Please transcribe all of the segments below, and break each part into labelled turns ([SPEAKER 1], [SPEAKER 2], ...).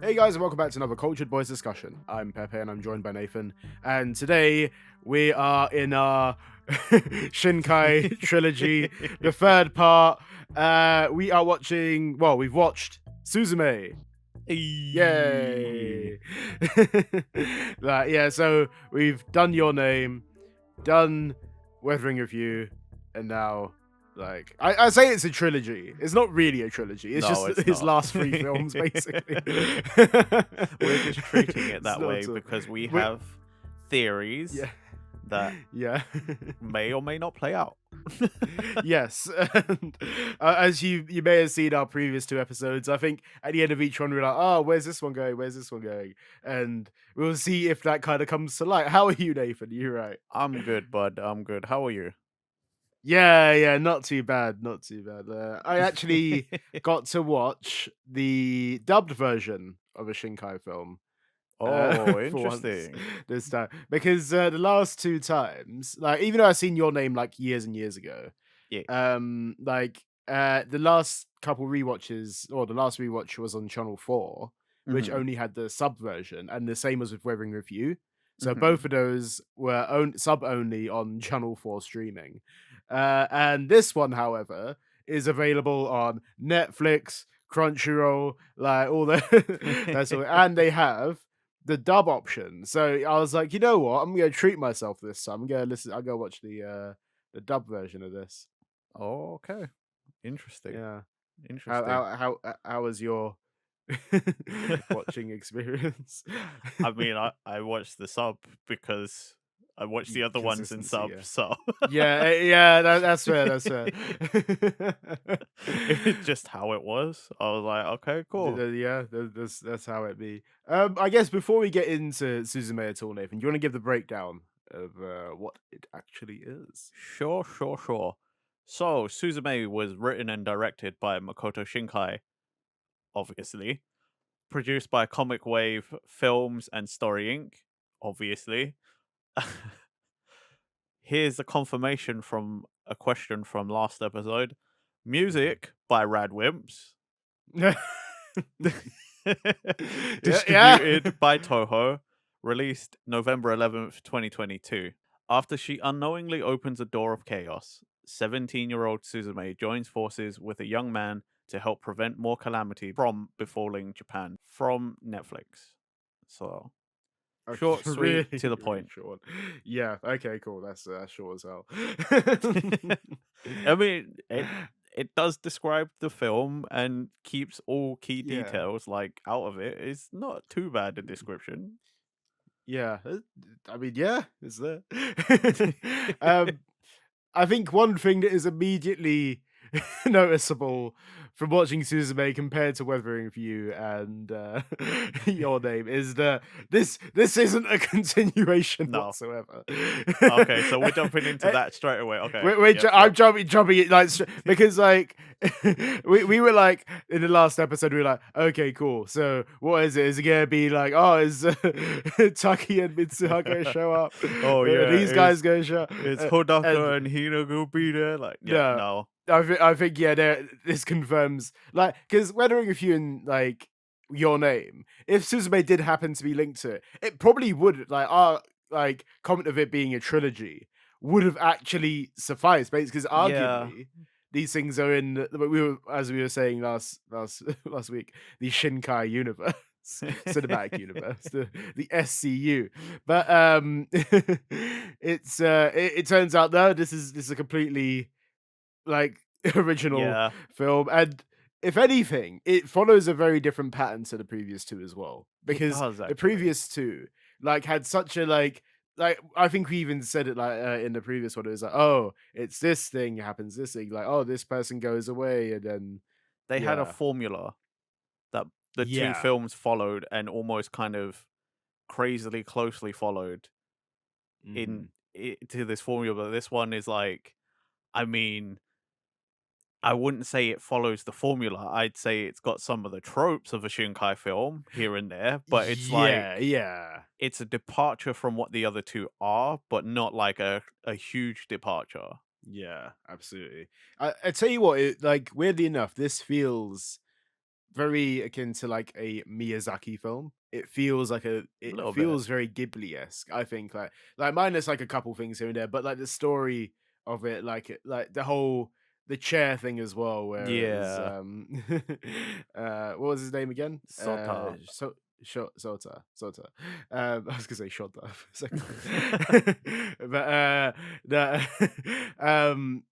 [SPEAKER 1] Hey guys, and welcome back to another Cultured Boys discussion. I'm Pepe, and I'm joined by Nathan. And today we are in our Shinkai Trilogy, the third part. We are watching. Well, we've watched Suzume. Yay! So we've done Your Name, done Weathering Review, and now I say it's a trilogy. It's not really a trilogy. It's
[SPEAKER 2] No,
[SPEAKER 1] just
[SPEAKER 2] it's
[SPEAKER 1] his
[SPEAKER 2] not.
[SPEAKER 1] last three films, basically.
[SPEAKER 2] We're just treating it
[SPEAKER 1] It's
[SPEAKER 2] that
[SPEAKER 1] not
[SPEAKER 2] way
[SPEAKER 1] at all.
[SPEAKER 2] because we
[SPEAKER 1] We're-
[SPEAKER 2] have theories
[SPEAKER 1] yeah,
[SPEAKER 2] that
[SPEAKER 1] yeah.
[SPEAKER 2] may or may not play out.
[SPEAKER 1] Yes, and as you may have seen our previous two episodes, I think at the end of each one we're like, oh, where's this one going? Where's this one going? And we'll see if that kind of comes to light. How are you, Nathan? You right?
[SPEAKER 2] I'm good, bud. I'm good. How are you?
[SPEAKER 1] Yeah, not too bad, not too bad. I actually got to watch the dubbed version of a Shinkai film
[SPEAKER 2] Oh,
[SPEAKER 1] for once
[SPEAKER 2] interesting.
[SPEAKER 1] this time because the last two times, like even though I've seen Your Name like years and years ago,
[SPEAKER 2] Yeah.
[SPEAKER 1] the last couple rewatches or the last rewatch was on Channel 4, which
[SPEAKER 2] hmm
[SPEAKER 1] only had the sub version, and the same was with Weathering Review. So
[SPEAKER 2] hmm
[SPEAKER 1] both of those were sub only on Channel 4 streaming. And this one, however, is available on Netflix, Crunchyroll, like all the that's all, and they have the dub option. So I was like, you know what? I'm gonna treat myself this time. I'm gonna listen. I'll go watch the dub version of this.
[SPEAKER 2] Oh, okay. Interesting.
[SPEAKER 1] Yeah.
[SPEAKER 2] Interesting.
[SPEAKER 1] How was your watching experience?
[SPEAKER 2] I mean, I watched the sub because I watched the other ones in
[SPEAKER 1] Consistency,
[SPEAKER 2] sub,
[SPEAKER 1] yeah.
[SPEAKER 2] so
[SPEAKER 1] Yeah, that's fair. That's fair.
[SPEAKER 2] it's just how it was. I was like, okay, cool.
[SPEAKER 1] Yeah, that's how it be. I guess before we get into Suzume at all, Nathan, do you want to give the breakdown of what it actually is?
[SPEAKER 2] Sure. So, Suzume was written and directed by Makoto Shinkai, obviously. Produced by Comic Wave Films and Story Inc., obviously. Here's a confirmation from a question from last episode. Music by Rad Wimps.
[SPEAKER 1] Yeah, yeah.
[SPEAKER 2] Distributed by Toho. Released November 11th, 2022. After she unknowingly opens a door of chaos, 17-year-old Suzume joins forces with a young man to help prevent more calamity from befalling Japan from Netflix. So,
[SPEAKER 1] Okay,
[SPEAKER 2] short, sweet,
[SPEAKER 1] really,
[SPEAKER 2] to the
[SPEAKER 1] really
[SPEAKER 2] point.
[SPEAKER 1] short. Yeah. Okay. Cool. That's short as hell.
[SPEAKER 2] I mean, it does describe the film and keeps all key
[SPEAKER 1] Yeah.
[SPEAKER 2] details like out of it. It's not too bad a description.
[SPEAKER 1] Yeah. I mean, yeah, it's there. um, I think one thing that is immediately noticeable from watching Suzume compared to Weathering with You and Your Name is that this isn't a continuation
[SPEAKER 2] No.
[SPEAKER 1] whatsoever.
[SPEAKER 2] Okay, so we're jumping into that straight away. Okay.
[SPEAKER 1] I'm jumping it like because like we were like in the last episode we were like, okay, cool, so what is it? Is it gonna be like, oh, is Taki and Mitsuha gonna show up?
[SPEAKER 2] Oh yeah,
[SPEAKER 1] These guys gonna show up?
[SPEAKER 2] it's
[SPEAKER 1] And
[SPEAKER 2] Hodaka and Hina go be there. Like, yeah,
[SPEAKER 1] no,
[SPEAKER 2] no.
[SPEAKER 1] I think yeah, this confirms like because Weathering with You and like Your Name, if Suzume did happen to be linked to it, it probably would like our like comment of it being a trilogy would have actually sufficed, because
[SPEAKER 2] Yeah.
[SPEAKER 1] arguably these things are in we were as we were saying last week, the Shinkai universe. Cinematic universe, the SCU, but it turns out no, this is a completely like original
[SPEAKER 2] Yeah,
[SPEAKER 1] film, and if anything it follows a very different pattern to the previous two as well,
[SPEAKER 2] it
[SPEAKER 1] because
[SPEAKER 2] does
[SPEAKER 1] the
[SPEAKER 2] actually.
[SPEAKER 1] previous two like had such a like I think we even said it like in the previous one, it was like, oh, it's this thing happens, this thing, like, oh, this person goes away, and then
[SPEAKER 2] They had a
[SPEAKER 1] yeah,
[SPEAKER 2] formula that the two
[SPEAKER 1] yeah.
[SPEAKER 2] films followed and almost kind of crazily closely followed in
[SPEAKER 1] Mhm.
[SPEAKER 2] to this formula. This one is like, I mean, I wouldn't say it follows the formula. I'd say it's got some of the tropes of a Shinkai film here and there, but it's
[SPEAKER 1] Yeah,
[SPEAKER 2] like
[SPEAKER 1] yeah.
[SPEAKER 2] it's a departure from what the other two are, but not like a huge departure.
[SPEAKER 1] Yeah, absolutely. I tell you what, like weirdly enough, this feels very akin to like a Miyazaki film. It feels like
[SPEAKER 2] A
[SPEAKER 1] it
[SPEAKER 2] little bit.
[SPEAKER 1] feels very Ghibli-esque, I think, like minus like a couple things here and there, but like the story of it, like the chair thing as well, where it was
[SPEAKER 2] Yeah.
[SPEAKER 1] what was his name again?
[SPEAKER 2] Sota.
[SPEAKER 1] Sota. I was gonna say Shota for a second. But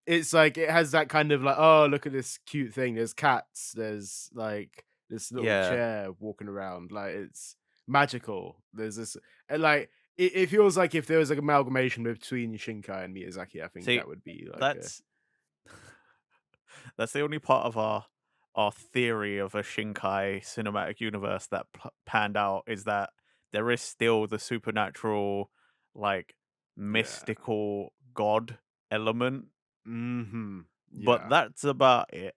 [SPEAKER 1] it's like it has that kind of like, oh, look at this cute thing. There's cats, there's like this little
[SPEAKER 2] Yeah.
[SPEAKER 1] chair walking around, like it's magical. There's this and like it feels like if there was like amalgamation between Shinkai and Miyazaki, I think
[SPEAKER 2] See,
[SPEAKER 1] that would be like a
[SPEAKER 2] that's that's the only part of our theory of a Shinkai cinematic universe that panned out is that there is still the supernatural, like
[SPEAKER 1] yeah.
[SPEAKER 2] mystical god element,
[SPEAKER 1] Mhm.
[SPEAKER 2] but
[SPEAKER 1] Yeah.
[SPEAKER 2] that's about it.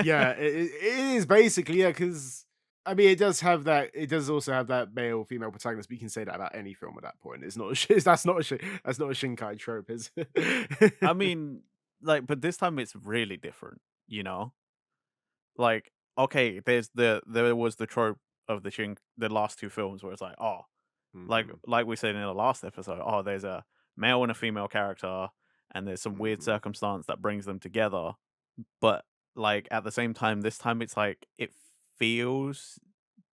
[SPEAKER 1] Yeah, it is basically, yeah, because I mean, it does have that. It does also have that male female protagonist. But you can say that about any film at that point. It's not. That's not a Shinkai trope, is
[SPEAKER 2] I
[SPEAKER 1] it?
[SPEAKER 2] mean, like, but this time it's really different, you know? Like, okay, there was the trope of the last two films where it's like, oh,
[SPEAKER 1] Mhm.
[SPEAKER 2] like we said in the last episode, oh, there's a male and a female character, and there's some weird
[SPEAKER 1] Mhm.
[SPEAKER 2] circumstance that brings them together. But like at the same time, this time it's like it feels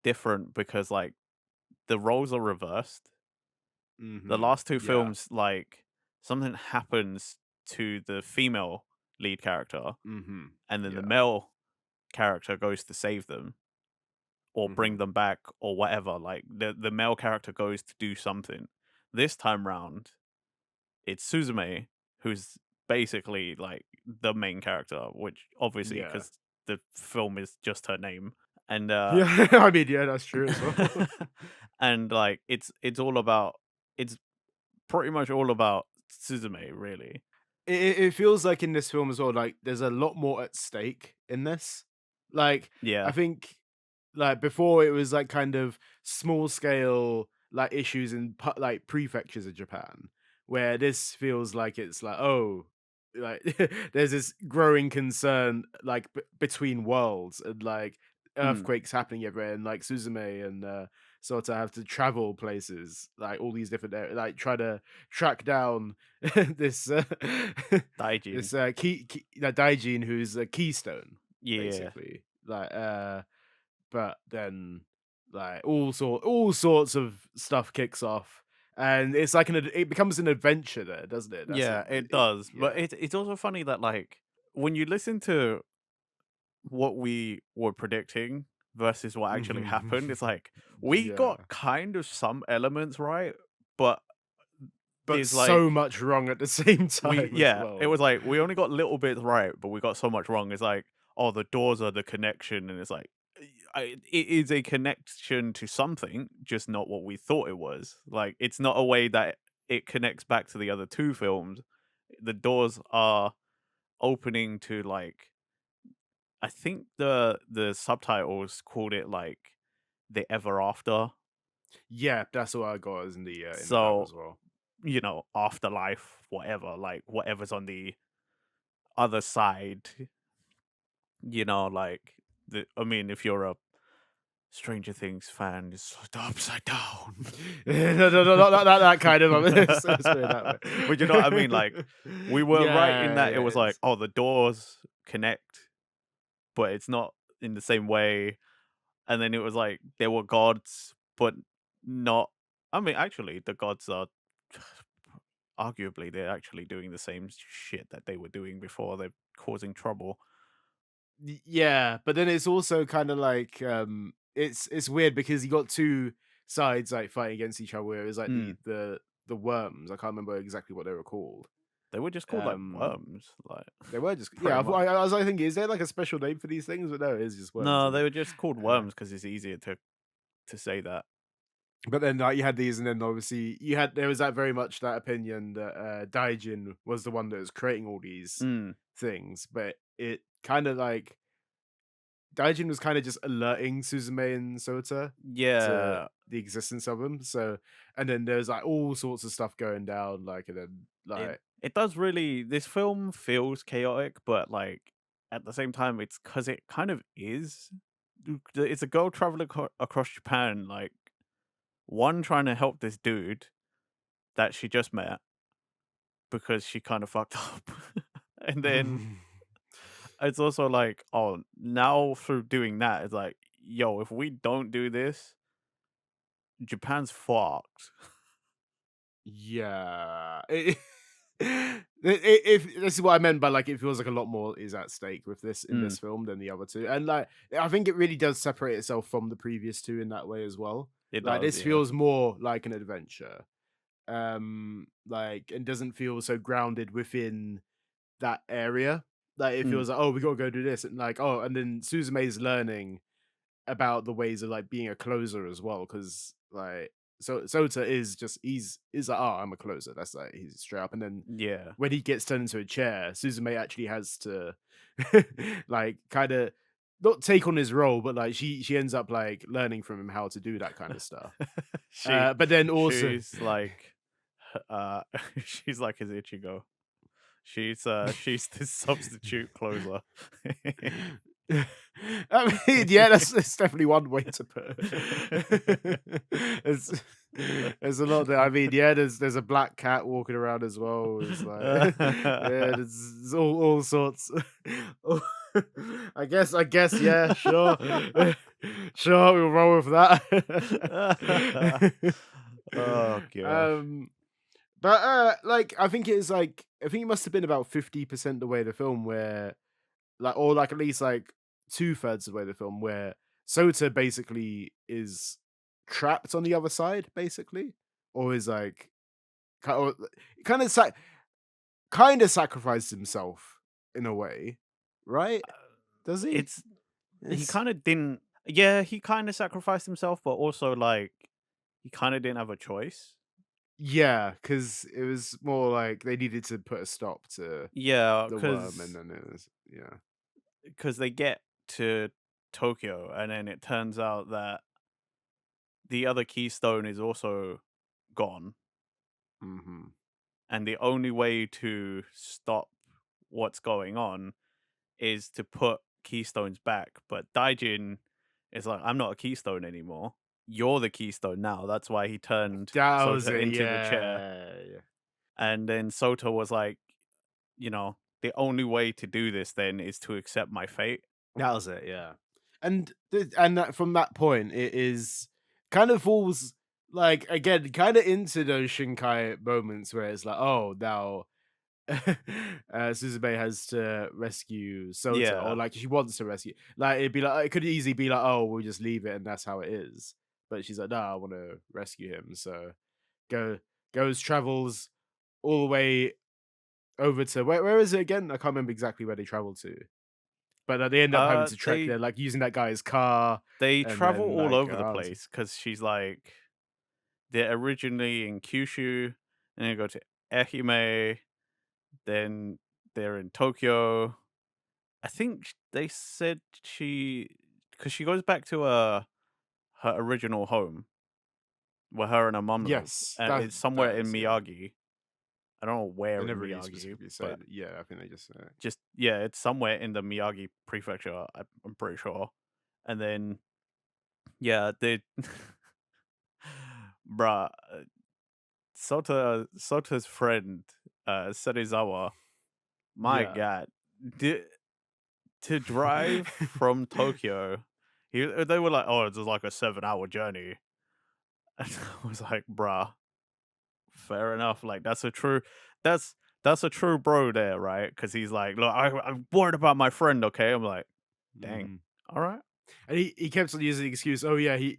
[SPEAKER 2] different because like the roles are reversed. The
[SPEAKER 1] Mhm.
[SPEAKER 2] last two
[SPEAKER 1] Yeah.
[SPEAKER 2] films, like something happens to the female lead character,
[SPEAKER 1] Mhm.
[SPEAKER 2] and then the
[SPEAKER 1] Yeah.
[SPEAKER 2] male character goes to save them or bring
[SPEAKER 1] Mhm.
[SPEAKER 2] them back or whatever. Like the male character goes to do something. This time round, it's Suzume who's basically like the main character, which obviously
[SPEAKER 1] Yeah.
[SPEAKER 2] because the film is just her name, and
[SPEAKER 1] Yeah. I mean, yeah, that's true as well.
[SPEAKER 2] and like it's all about it's pretty much all about Suzume, really.
[SPEAKER 1] It feels like in this film as well, like, there's a lot more at stake in this. Like, I
[SPEAKER 2] Yeah.
[SPEAKER 1] think, like, before it was, like, kind of small scale, like, issues in like, prefectures of Japan, where this feels like it's like, oh, like, there's this growing concern, like, between worlds and, like,
[SPEAKER 2] Mm,
[SPEAKER 1] earthquakes happening everywhere, and, like, Suzume and, Sota have to travel places, like, all these different like, try to track down this
[SPEAKER 2] Daijin.
[SPEAKER 1] this Daijin who's a keystone
[SPEAKER 2] Yeah.
[SPEAKER 1] basically but then like all sorts of stuff kicks off and it's like it becomes an adventure there, doesn't it? That's
[SPEAKER 2] Yeah, it
[SPEAKER 1] it
[SPEAKER 2] does. But
[SPEAKER 1] yeah.
[SPEAKER 2] it's also funny that like when you listen to what we were predicting versus what actually
[SPEAKER 1] Mhm.
[SPEAKER 2] happened, it's like we got
[SPEAKER 1] Yeah,
[SPEAKER 2] kind of some elements right, but
[SPEAKER 1] but
[SPEAKER 2] it's
[SPEAKER 1] so
[SPEAKER 2] like
[SPEAKER 1] much wrong at the same
[SPEAKER 2] we
[SPEAKER 1] time as
[SPEAKER 2] yeah, it
[SPEAKER 1] well.
[SPEAKER 2] was like we only got little bits right, but we got so much wrong. It's like, oh, the doors are the connection, and it's like it is a connection to something, just not what we thought it was. Like it's not a way that it connects back to the other two films. The doors are opening to like I think the subtitles called it like the ever after.
[SPEAKER 1] Yeah, that's what I got as in the dub
[SPEAKER 2] So,
[SPEAKER 1] as well.
[SPEAKER 2] you know, afterlife, whatever, like whatever's on the other side, you know, like I mean, if you're a Stranger Things fan, it's the upside down.
[SPEAKER 1] No, not that kind of. Let's put it that
[SPEAKER 2] But you know what I mean? Like
[SPEAKER 1] way.
[SPEAKER 2] we were right in
[SPEAKER 1] Yeah,
[SPEAKER 2] that it
[SPEAKER 1] yeah,
[SPEAKER 2] was like,
[SPEAKER 1] it's
[SPEAKER 2] oh, the doors connect, but it's not in the same way. And then it was like there were gods, but not. I mean, actually, the gods are arguably they're actually doing the same shit that they were doing before. They're causing trouble.
[SPEAKER 1] yeah, but then it's also kind of like it's weird because you got two sides like fighting against each other. Where it was like
[SPEAKER 2] Mm.
[SPEAKER 1] the worms. I can't remember exactly what they were called.
[SPEAKER 2] They were just called like
[SPEAKER 1] Um,
[SPEAKER 2] worms, like
[SPEAKER 1] they were just
[SPEAKER 2] pretty
[SPEAKER 1] yeah.
[SPEAKER 2] much.
[SPEAKER 1] I was like thinking, is there like a special name for these things? But no, it is just worms,
[SPEAKER 2] No,
[SPEAKER 1] isn't
[SPEAKER 2] they
[SPEAKER 1] it?
[SPEAKER 2] were just called
[SPEAKER 1] Uh,
[SPEAKER 2] worms because it's easier to say that.
[SPEAKER 1] But then, like, you had these, and then obviously there was that very much that opinion that Daijin was the one that was creating all these
[SPEAKER 2] Mm.
[SPEAKER 1] things, but it kind of like Daijin was kind of just alerting Suzume and Sota to
[SPEAKER 2] Yeah,
[SPEAKER 1] the existence of them. So, and then there's like all sorts of stuff going down, like, and then
[SPEAKER 2] it
[SPEAKER 1] like,
[SPEAKER 2] it does really. This film feels chaotic, but like at the same time, it's because it kind of is. it's a girl traveling across Japan, like one trying to help this dude that she just met because she kind of fucked up, and then it's also like, oh, now through doing that, it's like, yo, if we don't do this, Japan's fucked.
[SPEAKER 1] Yeah. If this is what I meant by like it feels like a lot more is at stake with this in
[SPEAKER 2] Mm,
[SPEAKER 1] this film than the other two. And like I think it really does separate itself from the previous two in that way as well.
[SPEAKER 2] it
[SPEAKER 1] Like
[SPEAKER 2] does,
[SPEAKER 1] this
[SPEAKER 2] yeah.
[SPEAKER 1] feels more like an adventure. Like and doesn't feel so grounded within that area. Like it
[SPEAKER 2] Mm,
[SPEAKER 1] feels like, oh, we gotta go do this, and like, oh, and then Suzume's learning about the ways of like being a closer as well, because like Sota is just he's like, oh, I'm a closer. That's like he's straight up, and then
[SPEAKER 2] yeah.
[SPEAKER 1] when he gets turned into a chair, Suzume actually has to like kind of not take on his role, but like she ends up like learning from him how to do that kind of stuff.
[SPEAKER 2] she
[SPEAKER 1] But then also
[SPEAKER 2] she's like, uh, she's like his Ichigo. She's the substitute closer.
[SPEAKER 1] I mean, yeah, that's definitely one way to put it. There's, there's a lot there. I mean, yeah, there's a black cat walking around as well. It's like, yeah, there's all sorts. Oh, I guess, yeah, sure, sure, we'll roll with that.
[SPEAKER 2] Oh gosh.
[SPEAKER 1] um, but like, I think it must have been about 50% the way of the film where like or like at least like 2/3 of the way of the film where Sota basically is trapped on the other side, basically, or is like kind of sac- kind of sacrificed himself in a way, right? Does he?
[SPEAKER 2] It's he
[SPEAKER 1] It's
[SPEAKER 2] kind of didn't. Yeah, he kind of sacrificed himself, but also like he kind of didn't have a choice.
[SPEAKER 1] yeah, because it was more like they needed to put a stop to
[SPEAKER 2] Yeah,
[SPEAKER 1] the worm, and then it was yeah.
[SPEAKER 2] because they get to Tokyo, and then it turns out that the other keystone is also gone,
[SPEAKER 1] Hmm.
[SPEAKER 2] and the only way to stop what's going on is to put keystones back. But Daijin is like, I'm not a keystone anymore. You're the keystone now. That's why he turned
[SPEAKER 1] That was
[SPEAKER 2] Sota
[SPEAKER 1] it.
[SPEAKER 2] into the chair.
[SPEAKER 1] Yeah, yeah.
[SPEAKER 2] And then Sota was like, you know, the only way to do this then is to accept my fate.
[SPEAKER 1] That was it, yeah. And that from that point, it is kind of falls like again, kind of into those Shinkai moments where it's like, oh, now Suzume has to rescue Sota, or
[SPEAKER 2] Yeah.
[SPEAKER 1] like she wants to rescue. Like it'd be like it could easily be like, oh, we'll just leave it, and that's how it is. But she's like, no, I want to rescue him. So go goes travels all the way over to where is it again? I can't remember exactly where they travel to. But, they end up having to track
[SPEAKER 2] They
[SPEAKER 1] they're, like, using that guy's car, and
[SPEAKER 2] travel
[SPEAKER 1] then,
[SPEAKER 2] all
[SPEAKER 1] like,
[SPEAKER 2] over the
[SPEAKER 1] oh,
[SPEAKER 2] place because she's like, they're originally in Kyushu, and they go to Ehime, then they're in Tokyo. I think they said because she goes back to her original home where her and her mum live,
[SPEAKER 1] yes,
[SPEAKER 2] and it's
[SPEAKER 1] that
[SPEAKER 2] somewhere in
[SPEAKER 1] is, yeah.
[SPEAKER 2] Miyagi. I don't know
[SPEAKER 1] They
[SPEAKER 2] where in
[SPEAKER 1] never really
[SPEAKER 2] Miyagi,
[SPEAKER 1] specifically say
[SPEAKER 2] but
[SPEAKER 1] that. Yeah, I think they just say it.
[SPEAKER 2] just yeah, it's somewhere in the Miyagi prefecture. I'm pretty sure. And then yeah, they bruh, Sota's friend, Serizawa. My
[SPEAKER 1] Yeah.
[SPEAKER 2] God, did to drive from Tokyo. They were like, oh, it's just like a 7 hour journey. And I was like, bruh, fair enough. Like that's that's a true bro there, right? Because he's like, look, I'm worried about my friend. Okay, I'm like, dang,
[SPEAKER 1] Mhm.
[SPEAKER 2] all right,
[SPEAKER 1] And he kept on using the excuse, "Oh, yeah, he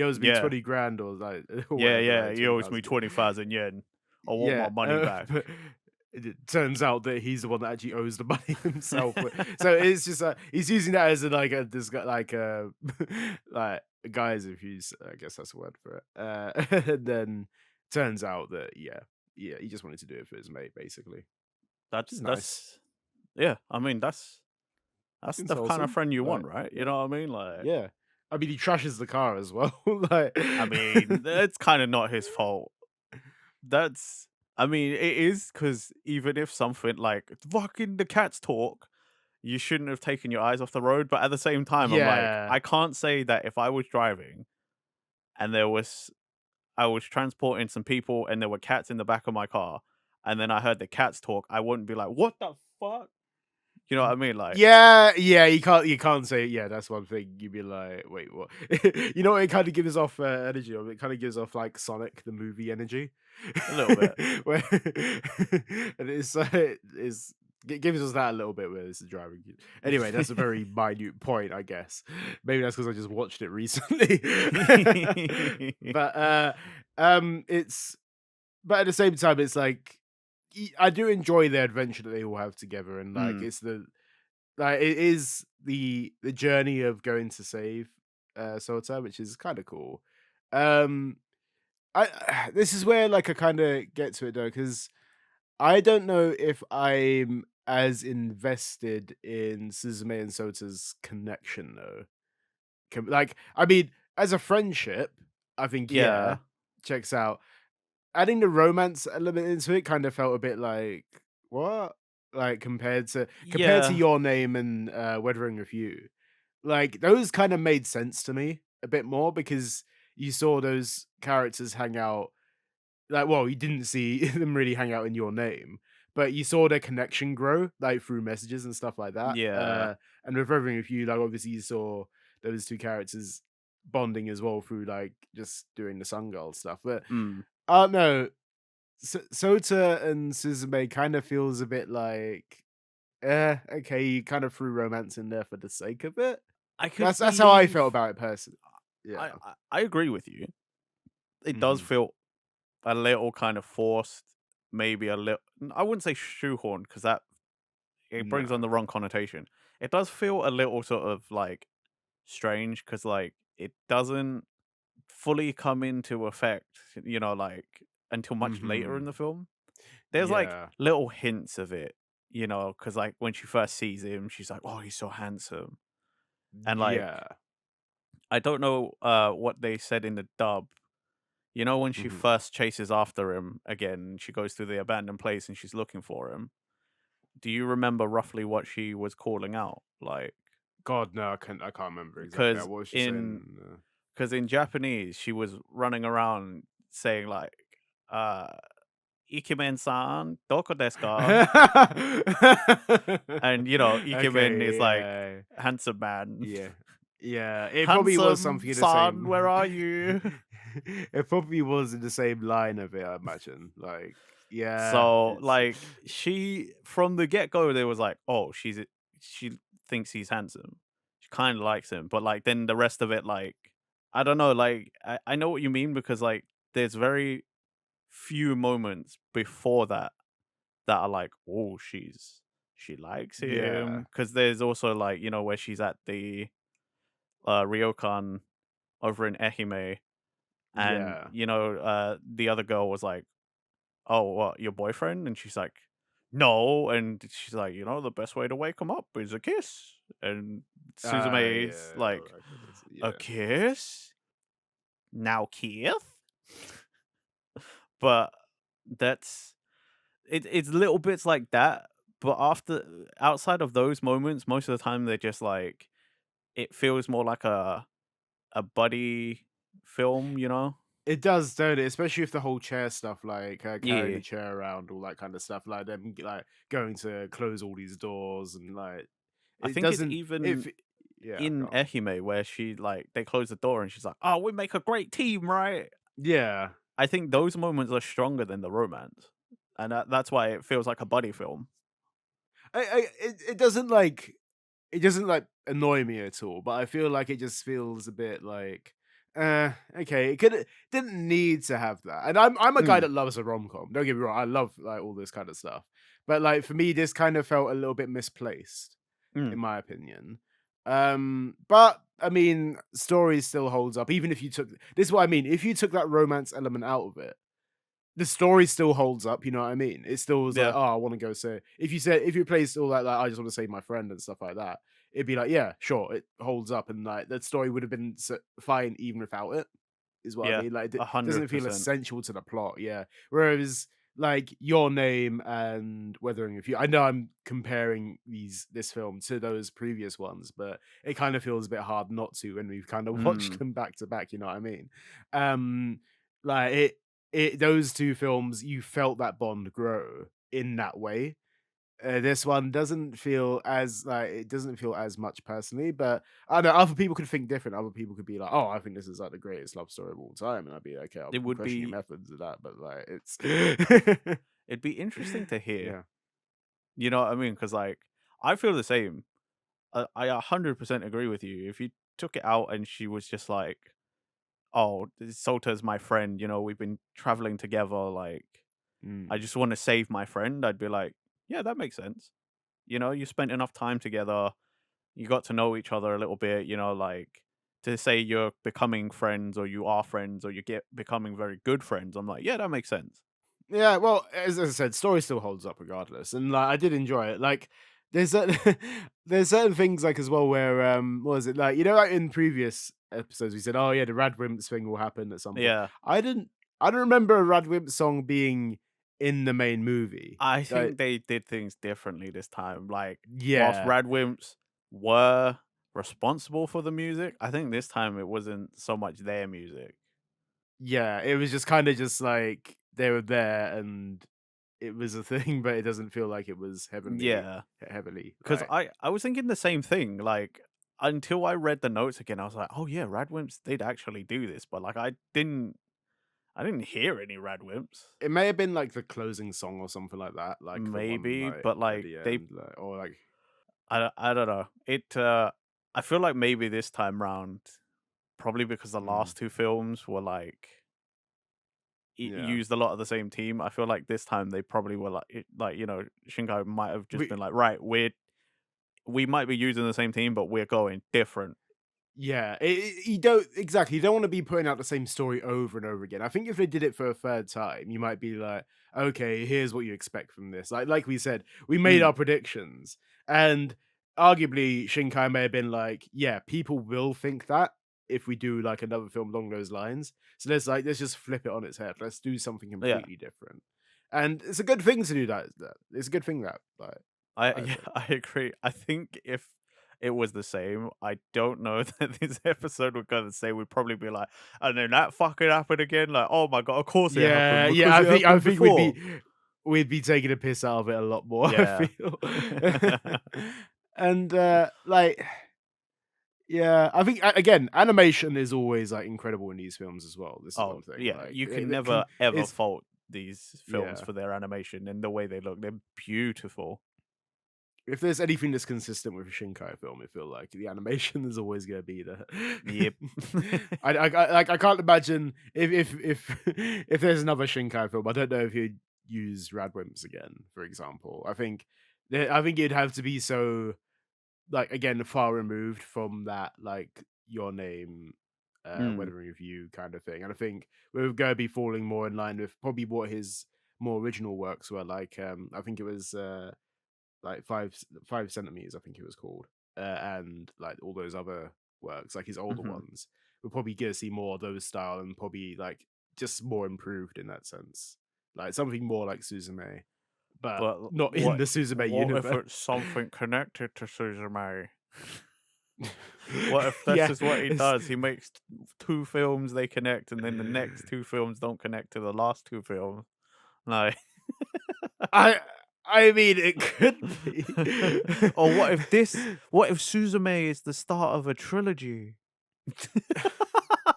[SPEAKER 1] owes me
[SPEAKER 2] yeah,
[SPEAKER 1] 20 grand or, like, or
[SPEAKER 2] yeah,
[SPEAKER 1] whatever,
[SPEAKER 2] yeah.
[SPEAKER 1] right?
[SPEAKER 2] He owes me
[SPEAKER 1] 20,000."
[SPEAKER 2] 20,000 yen. I want my
[SPEAKER 1] Yeah,
[SPEAKER 2] money back.
[SPEAKER 1] but it turns out that he's the one that actually owes the money himself. So it's just he's using that as a, like a this guy like a like a guise if he's I guess that's the word for it. And then turns out that yeah, he just wanted to do it for his mate basically, which is nice.
[SPEAKER 2] That's yeah. I mean, that's
[SPEAKER 1] It's
[SPEAKER 2] the kind of
[SPEAKER 1] wholesome.
[SPEAKER 2] friend you want,
[SPEAKER 1] Like
[SPEAKER 2] right? You
[SPEAKER 1] yeah,
[SPEAKER 2] know what I mean? Like,
[SPEAKER 1] yeah. I mean, he trashes the car as well. Like
[SPEAKER 2] I mean, it's kind of not his fault. That's, I mean, it is because even if something like fucking the cats talk, you shouldn't have taken your eyes off the road. But at the same time, I'm like,
[SPEAKER 1] Yeah.
[SPEAKER 2] I can't say that if I was driving and I was transporting some people and there were cats in the back of my car, and then I heard the cats talk, I wouldn't be like, "What the fuck?" You know what I mean? Like,
[SPEAKER 1] Yeah, yeah, you can't say yeah, that's one thing. You'd be like, wait, what? You know what it kind of gives off energy of? It kind of gives off like Sonic the movie energy.
[SPEAKER 2] a little bit.
[SPEAKER 1] Where and it gives us that a little bit where this is driving. Anyway, that's a very minute point, I guess. Maybe that's because I just watched it recently. But it's but at the same time, it's like I do enjoy the adventure that they all have together, and like
[SPEAKER 2] Mm,
[SPEAKER 1] it is the journey of going to save Sota, which is kind of cool. Um, I this is where like I kind of get to it though, because I don't know if I'm as invested in Suzume and Sota's connection though. Like, I mean, as a friendship, I think yeah,
[SPEAKER 2] yeah.
[SPEAKER 1] checks out. Adding the romance element into it kind of felt a bit like, "What?" Like, compared to
[SPEAKER 2] Yeah.
[SPEAKER 1] Your Name and, Weathering with You. Like, those kinda made sense to me a bit more because you saw those characters hang out like, well, you didn't see them really hang out in Your Name, but you saw their connection grow, like, through messages and stuff like that,
[SPEAKER 2] Yeah.
[SPEAKER 1] and with Weathering with You, like, obviously you saw those 2 characters bonding as well through, like, just doing the Sun Girl stuff, but
[SPEAKER 2] Mm.
[SPEAKER 1] I don't know. Sota and Suzume kind of feels a bit like, okay, you kind of threw romance in there for the sake of it.
[SPEAKER 2] I could
[SPEAKER 1] That's how I felt
[SPEAKER 2] believe
[SPEAKER 1] about it personally. Yeah.
[SPEAKER 2] I agree with you. It does
[SPEAKER 1] Mhm.
[SPEAKER 2] feel a little kind of forced, maybe a little. I wouldn't say shoehorned because that it brings on
[SPEAKER 1] No.
[SPEAKER 2] the wrong connotation. It does feel a little sort of like strange because like it doesn't fully come into effect, like until much later in
[SPEAKER 1] Mhm.
[SPEAKER 2] the film. There's like
[SPEAKER 1] Yeah.
[SPEAKER 2] little hints of it, because like when she first sees him, she's like, "Oh, he's so handsome," and like
[SPEAKER 1] Yeah.
[SPEAKER 2] I don't know what they said in the dub. When she
[SPEAKER 1] Mhm.
[SPEAKER 2] first chases after him again, she goes through the abandoned place and she's looking for him. Do you remember roughly what she was calling out? Like,
[SPEAKER 1] God, no, I can't remember exactly.
[SPEAKER 2] because
[SPEAKER 1] What was she
[SPEAKER 2] in
[SPEAKER 1] saying?
[SPEAKER 2] because in Japanese, she was running around saying like, uh, "Ikemen-san, doko desu ka?" And Ikemen
[SPEAKER 1] Okay,
[SPEAKER 2] is like
[SPEAKER 1] yeah.
[SPEAKER 2] handsome man.
[SPEAKER 1] Yeah. Yeah, it probably was
[SPEAKER 2] Handsome
[SPEAKER 1] something in the
[SPEAKER 2] son,
[SPEAKER 1] same
[SPEAKER 2] where are you?
[SPEAKER 1] it probably was in the same line of it, I imagine. Like, yeah,
[SPEAKER 2] So,
[SPEAKER 1] it's
[SPEAKER 2] like, she from the get go, there was like, oh, she thinks he's handsome. She kind of likes him, but like then the rest of it, like, I don't know. Like, I know what you mean because like there's very few moments before that are like, oh, she likes
[SPEAKER 1] yeah.
[SPEAKER 2] him because there's also like where she's at the ryokan over in Ehime, and
[SPEAKER 1] Yeah.
[SPEAKER 2] the other girl was like, "Oh, what, your boyfriend?" And she's like, "No." And she's like, "The best way to wake him up is a kiss." And Suzume's
[SPEAKER 1] Yeah,
[SPEAKER 2] like,
[SPEAKER 1] I guess,
[SPEAKER 2] "A
[SPEAKER 1] yeah.
[SPEAKER 2] kiss? Now kiss?" But that's it's little bits like that. But outside of those moments, most of the time they're just like it feels more like a buddy film.
[SPEAKER 1] It does, don't it? Especially with the whole chair stuff, like, carrying
[SPEAKER 2] Yeah.
[SPEAKER 1] the chair around, all that kind of stuff, like, them, like, going to close all these doors and, like,
[SPEAKER 2] I
[SPEAKER 1] it
[SPEAKER 2] think it's
[SPEAKER 1] doesn't
[SPEAKER 2] even
[SPEAKER 1] if yeah,
[SPEAKER 2] in
[SPEAKER 1] go on.
[SPEAKER 2] Ehime where she like they close the door and she's like, "Oh, we make a great team, right?"
[SPEAKER 1] Yeah.
[SPEAKER 2] I think those moments are stronger than the romance, and that's why it feels like a buddy film.
[SPEAKER 1] It doesn't like annoy me at all, but I feel like it just feels a bit like, okay, it could didn't need to have that. And I'm a guy
[SPEAKER 2] Mm,
[SPEAKER 1] that loves a rom com. Don't get me wrong, I love like all this kind of stuff. But like for me, this kind of felt a little bit misplaced,
[SPEAKER 2] mm,
[SPEAKER 1] in my opinion. But I mean, story still holds up, even if you took this is what I mean. If you took that romance element out of it, the story still holds up, you know what I mean? It still was like,
[SPEAKER 2] yeah,
[SPEAKER 1] "Oh, I wanna go say" if you replaced all that, like, "I just wanna save my friend" and stuff like that, it'd be like, "Yeah, sure, it holds up," and, like, the story would have been fine even without it, is what I
[SPEAKER 2] yeah,
[SPEAKER 1] mean, like, it
[SPEAKER 2] a
[SPEAKER 1] doesn't
[SPEAKER 2] hundred
[SPEAKER 1] feel
[SPEAKER 2] percent.
[SPEAKER 1] essential to the plot, yeah. Whereas like Your Name and Weathering with You. I know I'm comparing this film to those previous ones, but it kind of feels a bit hard not to when we've kind of watched
[SPEAKER 2] Mm.
[SPEAKER 1] them back to back. You know what I mean? Like it those two films, you felt that bond grow in that way. This one doesn't feel as like it doesn't feel as much personally, but I know other people could think different. Other people could be like, "Oh, I think this is like the greatest love story of all time," and I'd be like, "Okay, I'll
[SPEAKER 2] It would
[SPEAKER 1] question your
[SPEAKER 2] be
[SPEAKER 1] methods of that," but like it's
[SPEAKER 2] it'd be interesting to hear.
[SPEAKER 1] yeah,
[SPEAKER 2] You know what I mean? Because like I feel the same. I 100% agree with you. If you took it out and she was just like, "Oh, Salta's my friend. You know, we've been traveling together. Like, I
[SPEAKER 1] mm.
[SPEAKER 2] just want to save my friend." I'd be like, "Yeah, that makes sense." You know, you spent enough time together. You got to know each other a little bit. You know, like to say you're becoming friends or you are friends or you get becoming very good friends. I'm like, yeah, that makes sense.
[SPEAKER 1] Yeah, well, as I said, story still holds up regardless, and like I did enjoy it. Like there's certain there's certain things like as well where what was it like like in previous episodes we said oh yeah the Radwimps thing will happen at some point.
[SPEAKER 2] Yeah.
[SPEAKER 1] I don't remember a Radwimp song being in the main movie.
[SPEAKER 2] I
[SPEAKER 1] Like
[SPEAKER 2] think they did things differently this time. Like, whilst
[SPEAKER 1] yeah,
[SPEAKER 2] Radwimps were responsible for the music, I think this time it wasn't so much their music.
[SPEAKER 1] yeah, it was just kind of just like they were there and it was a thing, but it doesn't feel like it was
[SPEAKER 2] Yeah,
[SPEAKER 1] heavily
[SPEAKER 2] because
[SPEAKER 1] like
[SPEAKER 2] I was thinking the same thing. Like, until I read the notes again, I was like, oh yeah, Radwimps did actually do this, but like I didn't hear any Radwimps.
[SPEAKER 1] it may have been like the closing song or something like that, like the one
[SPEAKER 2] Maybe,
[SPEAKER 1] like
[SPEAKER 2] but
[SPEAKER 1] at
[SPEAKER 2] like
[SPEAKER 1] the
[SPEAKER 2] they,
[SPEAKER 1] end, like, or like
[SPEAKER 2] I don't know. I feel like maybe this time round, probably because the
[SPEAKER 1] mm,
[SPEAKER 2] last two films were like
[SPEAKER 1] yeah.
[SPEAKER 2] used a lot of the same team. I feel like this time they probably were like, like Shinkai might have just
[SPEAKER 1] We
[SPEAKER 2] been like, right, we might be using the same team, but we're going different.
[SPEAKER 1] Yeah, you don't exactly. You don't want to be putting out the same story over and over again. I think if they did it for a third time, you might be like, okay, here's what you expect from this. Like we said, we made
[SPEAKER 2] Mm,
[SPEAKER 1] our predictions, and arguably Shinkai may have been like, yeah, people will think that if we do like another film along those lines. So let's just flip it on its head. Let's do something
[SPEAKER 2] yeah,
[SPEAKER 1] completely different. And it's a good thing to do that. It's a good thing that like
[SPEAKER 2] I
[SPEAKER 1] I
[SPEAKER 2] yeah,
[SPEAKER 1] think.
[SPEAKER 2] I agree. I think if it was the same, I don't know that this episode we're gonna say would probably be like, and then that fucking happened again. Like, oh my god, of course it happened
[SPEAKER 1] Yeah, yeah,
[SPEAKER 2] because it
[SPEAKER 1] I
[SPEAKER 2] happened
[SPEAKER 1] think
[SPEAKER 2] before.
[SPEAKER 1] we'd be taking a piss out of it a lot more, I
[SPEAKER 2] Yeah.
[SPEAKER 1] feel. And, like, yeah, I think again, animation is always, like, incredible in these films as well. This is
[SPEAKER 2] Oh
[SPEAKER 1] one thing,
[SPEAKER 2] yeah,
[SPEAKER 1] like,
[SPEAKER 2] you can
[SPEAKER 1] it
[SPEAKER 2] never
[SPEAKER 1] can
[SPEAKER 2] ever
[SPEAKER 1] it's
[SPEAKER 2] fault these films
[SPEAKER 1] yeah.
[SPEAKER 2] for their animation and the way they look. They're beautiful.
[SPEAKER 1] If there's anything that's consistent with a Shinkai film, I feel like the animation is always gonna be there.
[SPEAKER 2] Yep.
[SPEAKER 1] Like, I can't imagine if there's another Shinkai film, I don't know if you'd use Radwimps again, for example. I think it'd have to be so, like, again, far removed from that, like, Your Name,
[SPEAKER 2] Mm,
[SPEAKER 1] Weathering with You kind of thing, and I think we're gonna be falling more in line with probably what his more original works were, like, I think it was, like 5 centimeters, I think it was called, and like all those other works, like his older
[SPEAKER 2] mhm.
[SPEAKER 1] ones. We're probably gonna see more of those style and probably like just more improved in that sense, like something more like Suzume, but
[SPEAKER 2] But
[SPEAKER 1] not in the Suzume
[SPEAKER 2] what if
[SPEAKER 1] universe.
[SPEAKER 2] it's something connected to Suzume? What if this
[SPEAKER 1] Yeah,
[SPEAKER 2] is what he
[SPEAKER 1] it's,
[SPEAKER 2] does? He makes two films, they connect, and then the next two films don't connect to the last two films. Like,
[SPEAKER 1] I I mean it could be.
[SPEAKER 2] or what if Suzume is the start of a trilogy?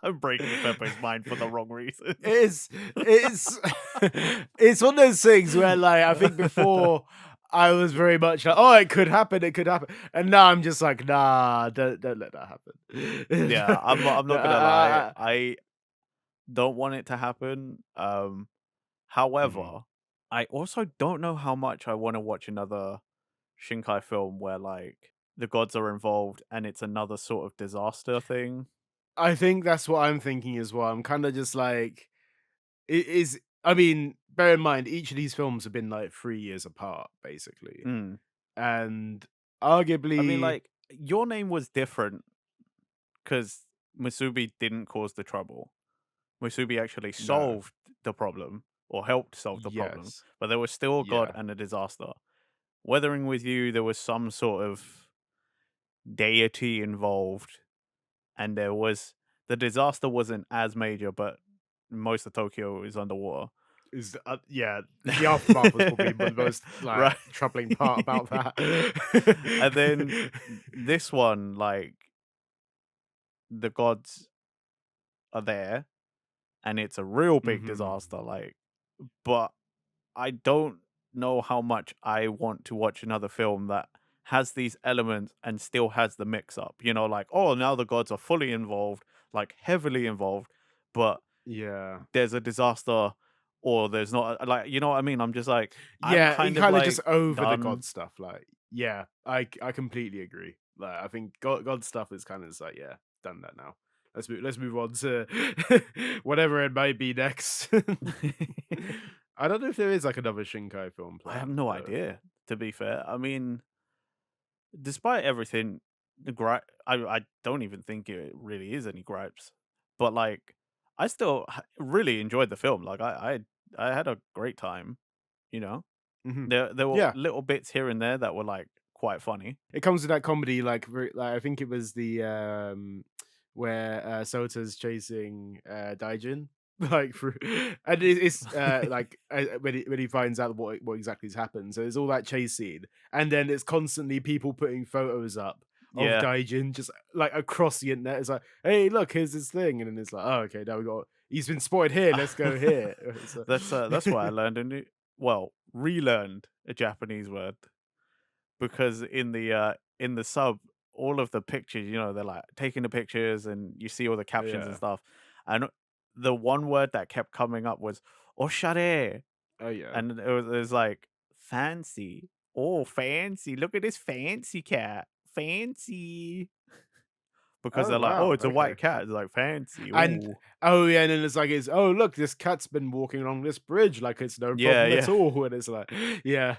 [SPEAKER 2] I'm breaking Pepe's mind for the wrong reasons.
[SPEAKER 1] It's it's one of those things where like I think before I was very much like, oh, it could happen, and now I'm just like, nah, don't let that
[SPEAKER 2] Yeah,
[SPEAKER 1] happen.
[SPEAKER 2] I'm
[SPEAKER 1] No,
[SPEAKER 2] not gonna lie. I don't want it to happen.
[SPEAKER 1] mhm.
[SPEAKER 2] However, I also don't know how much I want to watch another Shinkai film where like the gods are involved and it's another sort of disaster thing.
[SPEAKER 1] I think that's what I'm thinking as well. I'm kind of just like, it is. I mean, bear in mind, each of these films have been like 3 years apart, basically,
[SPEAKER 2] Mm.
[SPEAKER 1] and
[SPEAKER 2] I mean,
[SPEAKER 1] arguably,
[SPEAKER 2] like your name was different because Musubi didn't cause the trouble. Musubi actually
[SPEAKER 1] no.
[SPEAKER 2] solved the problem. or helped solve the problem,
[SPEAKER 1] Yes.
[SPEAKER 2] but there was still a god
[SPEAKER 1] Yeah.
[SPEAKER 2] and a disaster. Weathering with you, there was some sort of deity involved, and there was the disaster wasn't as major, but most of Tokyo is underwater.
[SPEAKER 1] Is yeah, the aftermath was probably the most,
[SPEAKER 2] Right.
[SPEAKER 1] like, troubling part about that.
[SPEAKER 2] And then this one, like, the gods are there, and it's a real big
[SPEAKER 1] Mhm.
[SPEAKER 2] disaster, like, but I don't know how much I want to watch another film that has these elements and still has the mix up. You know, like, oh, now the gods are fully involved, like heavily involved, but
[SPEAKER 1] Yeah.
[SPEAKER 2] there's a disaster or there's not like, you know what I mean? I'm just like, I'm
[SPEAKER 1] Yeah, he
[SPEAKER 2] kind of
[SPEAKER 1] kinda just
[SPEAKER 2] like
[SPEAKER 1] over the God
[SPEAKER 2] done.
[SPEAKER 1] stuff, like yeah, I completely agree. Like, I think God stuff is kinda just like, yeah, done that now. Let's move on to whatever it might be next. I don't know if there is, like, another Shinkai film
[SPEAKER 2] I have
[SPEAKER 1] planned,
[SPEAKER 2] no
[SPEAKER 1] though.
[SPEAKER 2] idea, to be fair. I mean, despite everything, the gripe, I don't even think it really is any gripes, but like, I still really enjoyed the film. Like, I had a great time. You know,
[SPEAKER 1] Mhm.
[SPEAKER 2] there were
[SPEAKER 1] Yeah.
[SPEAKER 2] little bits here and there that were like quite funny.
[SPEAKER 1] It comes with that comedy, like, like I think it was the where Sota's chasing Daijin, like through, and it's like when he finds out what exactly has happened. So there's all that chase scene, and then it's constantly people putting photos up of
[SPEAKER 2] Yeah,
[SPEAKER 1] Daijin just like across the internet. It's like, hey, look, here's this thing, and then it's like, oh, okay, now we got he's been spotted here. Let's go here. So,
[SPEAKER 2] that's why I learned a new, well, relearned a Japanese word because in the sub, all of the pictures, you know, they're like taking the pictures and you see all the captions and
[SPEAKER 1] yeah,
[SPEAKER 2] stuff. And the one word that kept coming up was oshare.
[SPEAKER 1] oh yeah.
[SPEAKER 2] And it was like fancy. Oh, fancy. Look at this fancy cat. Fancy. Because
[SPEAKER 1] Oh
[SPEAKER 2] they're like, oh,
[SPEAKER 1] wow,
[SPEAKER 2] it's a
[SPEAKER 1] okay.
[SPEAKER 2] white cat. It's like fancy.
[SPEAKER 1] And
[SPEAKER 2] Ooh.
[SPEAKER 1] oh yeah, and then it's like it's oh look, this cat's been walking along this bridge like it's no
[SPEAKER 2] Yeah,
[SPEAKER 1] problem at
[SPEAKER 2] yeah.
[SPEAKER 1] all. And it's like, yeah.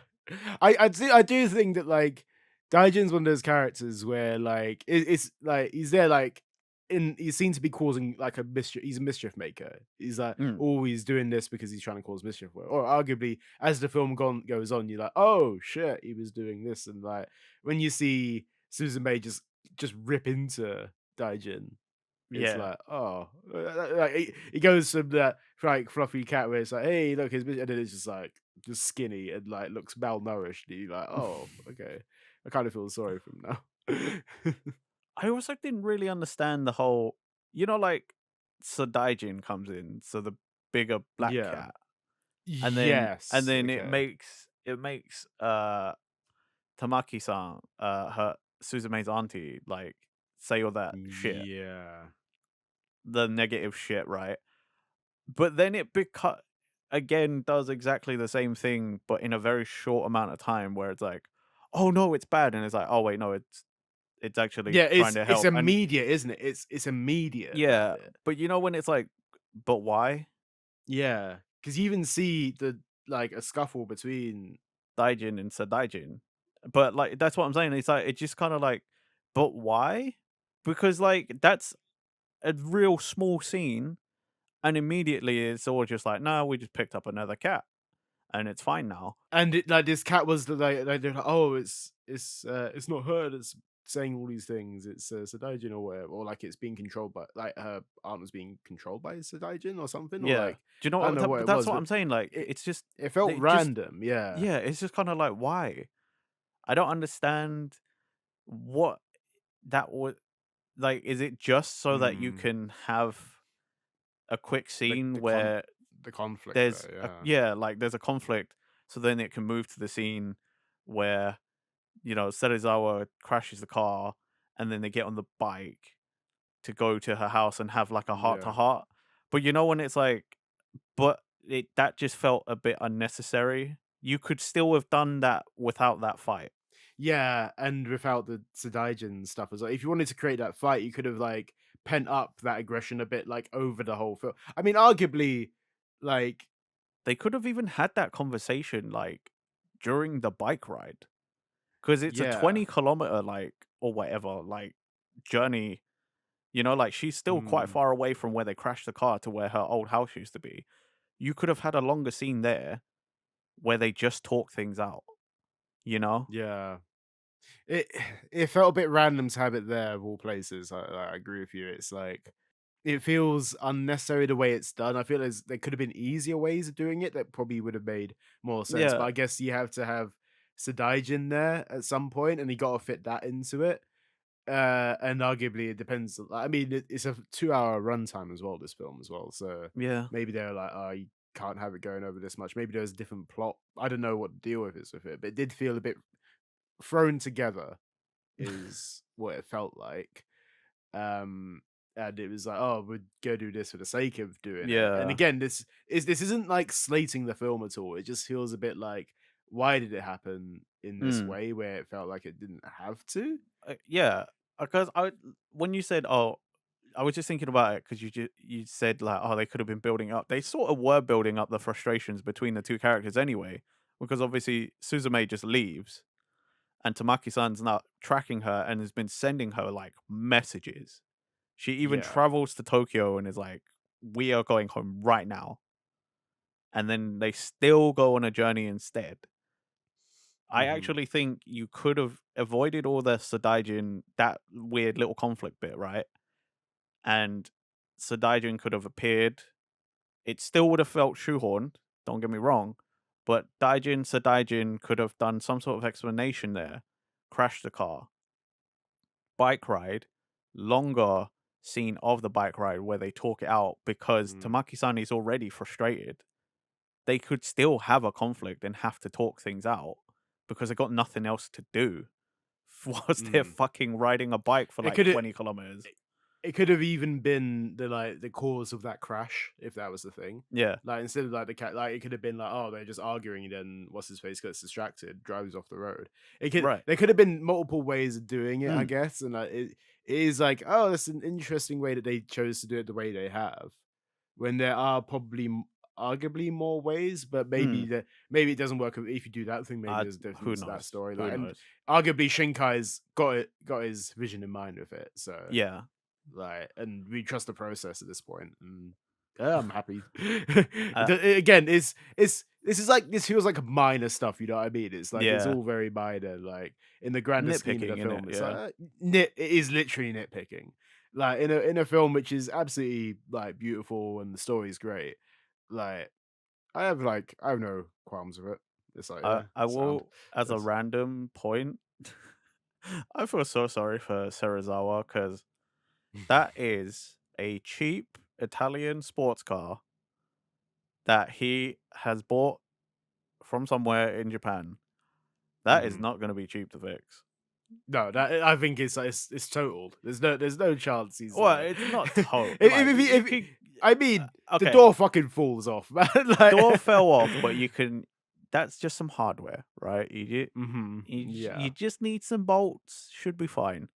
[SPEAKER 1] I do think that like Daijin's one of those characters where like it's like he's there like he seems to be causing like a mischief. He's a mischief maker. He's like
[SPEAKER 2] Mm,
[SPEAKER 1] always doing this because he's trying to cause mischief. Or arguably, as the film goes on, you're like, oh shit, he was doing this. And like when you see Suzume just rip into Daijin, it's
[SPEAKER 2] yeah.
[SPEAKER 1] like, oh, like he goes from that like fluffy cat where it's like, hey, look, and then it's just like just skinny and like looks malnourished. And you're like, oh, okay, I kind of feel sorry for him now.
[SPEAKER 2] I also didn't really understand the whole, you know, like Sadaijin comes in, so the bigger black
[SPEAKER 1] Yeah.
[SPEAKER 2] cat, and
[SPEAKER 1] Yes.
[SPEAKER 2] then
[SPEAKER 1] Okay.
[SPEAKER 2] it makes Tamaki-san, her Suzume's auntie, like say all that shit,
[SPEAKER 1] Yeah.
[SPEAKER 2] the negative shit, right? But then it again does exactly the same thing, but in a very short amount of time, where it's like, oh no, it's bad, and it's like, oh wait, no, it's actually
[SPEAKER 1] Yeah.
[SPEAKER 2] trying to
[SPEAKER 1] It's
[SPEAKER 2] help, and
[SPEAKER 1] immediate, isn't it? It's immediate that
[SPEAKER 2] yeah,
[SPEAKER 1] bit.
[SPEAKER 2] but you know when it's like, but why?
[SPEAKER 1] Yeah, because you even see the like a scuffle between.
[SPEAKER 2] Daijin and Sadaijin. But, like, that's what I'm saying, it's like, it's just kinda like, but why? Because, like, that's a real small scene, and immediately it's all just like, "No, we just picked up another cat, and it's fine now."
[SPEAKER 1] And it like, this cat was the like, they're like, "Oh, it's not her that's saying all these things, it's, Sadaijin or whatever," or, like, it's being controlled by like, her aunt was being controlled by Sadaijin or something, or,
[SPEAKER 2] Yeah.
[SPEAKER 1] like,
[SPEAKER 2] Do you know
[SPEAKER 1] I don't
[SPEAKER 2] what
[SPEAKER 1] know what
[SPEAKER 2] but
[SPEAKER 1] it
[SPEAKER 2] that's
[SPEAKER 1] was,
[SPEAKER 2] what
[SPEAKER 1] but
[SPEAKER 2] I'm saying, like,
[SPEAKER 1] it
[SPEAKER 2] it's just
[SPEAKER 1] it felt
[SPEAKER 2] they just
[SPEAKER 1] random, yeah.
[SPEAKER 2] yeah, it's just kinda like, why? I don't understand what that would like, is it just so that you
[SPEAKER 1] Mm,
[SPEAKER 2] can have a quick
[SPEAKER 1] the
[SPEAKER 2] scene
[SPEAKER 1] the con
[SPEAKER 2] where
[SPEAKER 1] the conflict
[SPEAKER 2] there's
[SPEAKER 1] there,
[SPEAKER 2] a
[SPEAKER 1] yeah.
[SPEAKER 2] yeah, like, there's a conflict, so then it can move to the scene where, you know, Serizawa crashes the car, and then they get on the bike to go to her house and have, like, a
[SPEAKER 1] Yeah.
[SPEAKER 2] heart-to-heart. But, you know, when it's like but that just felt a bit unnecessary. You could still have done that without that fight.
[SPEAKER 1] Yeah, and without the Sadaijin stuff as well. If you wanted to create that fight, you could have, like, pent up that aggression a bit, like, over the whole film. I mean, arguably, like
[SPEAKER 2] They could have even had that conversation, like, during the bike ride, because it's a
[SPEAKER 1] yeah.
[SPEAKER 2] 20-kilometer, like, or whatever, like, journey. You know, like, she's still quite
[SPEAKER 1] Mm.
[SPEAKER 2] far away from where they crashed the car to where her old house used to be. you could have had a longer scene there where they just talk things out, you know?
[SPEAKER 1] Yeah. It it felt a bit random to have it there of all places. I agree with you. It's like it feels unnecessary the way it's done. I feel there could have been easier ways of doing it that probably would have made more sense. But
[SPEAKER 2] Yeah.
[SPEAKER 1] I guess you have to have Sadaijin there at some point, and you got to fit that into it. And arguably, it depends. I mean, it's a 2 hour runtime as well. This film as well, so
[SPEAKER 2] Yeah.
[SPEAKER 1] maybe they're like, oh, you can't have it going over this much. Maybe there's a different plot. I don't know what the deal with is with it, but it did feel a bit thrown together is what it felt like. Um, and it was like, oh, we're gonna do this for the sake of doing it. And
[SPEAKER 2] Yeah.
[SPEAKER 1] again, this isn't like slating the film at all. It just feels a bit like, why did it happen in this
[SPEAKER 2] Mm.
[SPEAKER 1] way where it felt like it didn't have to?
[SPEAKER 2] Yeah, because when you said, "Oh," I was just thinking about it because you said like, "Oh, they could have been building up." They sort of were building up the frustrations between the two characters anyway, because obviously Suzume just leaves, and Tamaki-san's not tracking her and has been sending her like messages. She even
[SPEAKER 1] Yeah.
[SPEAKER 2] travels to Tokyo and is like, "We are going home right now," and then they still go on a journey instead. I
[SPEAKER 1] Hmm.
[SPEAKER 2] actually think you could have avoided all the Sadaijin, that weird little conflict bit, right? And Sadaijin could have appeared. It still would have felt shoehorned, don't get me wrong, but Sadaijin could have done some sort of explanation there, crashed the car, bike ride, longer scene of the bike ride where they talk it out because
[SPEAKER 1] Mm.
[SPEAKER 2] Tamaki-san is already frustrated. They could still have a conflict and have to talk things out because they got nothing else to do whilst they're
[SPEAKER 1] Mm.
[SPEAKER 2] fucking riding a bike for
[SPEAKER 1] It
[SPEAKER 2] like
[SPEAKER 1] could have
[SPEAKER 2] 20 kilometers.
[SPEAKER 1] it could have even been the cause of that crash if that was the thing.
[SPEAKER 2] Yeah,
[SPEAKER 1] Like instead of like the cat, like it could have been like, oh, they're just arguing, and then what's his face gets distracted, drives off the road.
[SPEAKER 2] right.
[SPEAKER 1] There could have been multiple ways of doing it, I
[SPEAKER 2] Mm,
[SPEAKER 1] guess, and it is like, oh, that's an interesting way that they chose to do it the way they have. When there are probably arguably more ways, but
[SPEAKER 2] mm.
[SPEAKER 1] maybe it doesn't work if you do that thing. Maybe
[SPEAKER 2] Uh,
[SPEAKER 1] there's a
[SPEAKER 2] who
[SPEAKER 1] difference to that
[SPEAKER 2] knows? Who
[SPEAKER 1] storyline, and
[SPEAKER 2] knows?
[SPEAKER 1] arguably Shinkai's got his vision in mind with it. So
[SPEAKER 2] Yeah.
[SPEAKER 1] like, and we trust the process at this point, and yeah, I'm happy.
[SPEAKER 2] Uh,
[SPEAKER 1] Again, this is like this feels like minor stuff. You know what I mean? It's like it's
[SPEAKER 2] yeah.
[SPEAKER 1] all very minor. Like in the grander scheme of the
[SPEAKER 2] Nitpicking in it.
[SPEAKER 1] film, it's like
[SPEAKER 2] Yeah.
[SPEAKER 1] it is literally nitpicking. Like in a film which is absolutely like beautiful and the story's great. Like I have no qualms with it. It's like yeah,
[SPEAKER 2] I
[SPEAKER 1] sound.
[SPEAKER 2] will, as a
[SPEAKER 1] That's
[SPEAKER 2] random point, I feel so sorry for Serizawa because that is a cheap Italian sports car that he has bought from somewhere in Japan. That is
[SPEAKER 1] Mhm.
[SPEAKER 2] not going to be cheap to fix.
[SPEAKER 1] No, that I think it's totaled. There's no chance he's
[SPEAKER 2] Well, it's not total. Like you
[SPEAKER 1] if
[SPEAKER 2] could,
[SPEAKER 1] I mean the
[SPEAKER 2] okay,
[SPEAKER 1] door fucking falls off, man.
[SPEAKER 2] door
[SPEAKER 1] Like,
[SPEAKER 2] fell off, but you can. That's just some hardware, right?
[SPEAKER 1] hmm
[SPEAKER 2] You
[SPEAKER 1] yeah,
[SPEAKER 2] just need some bolts. Should be fine.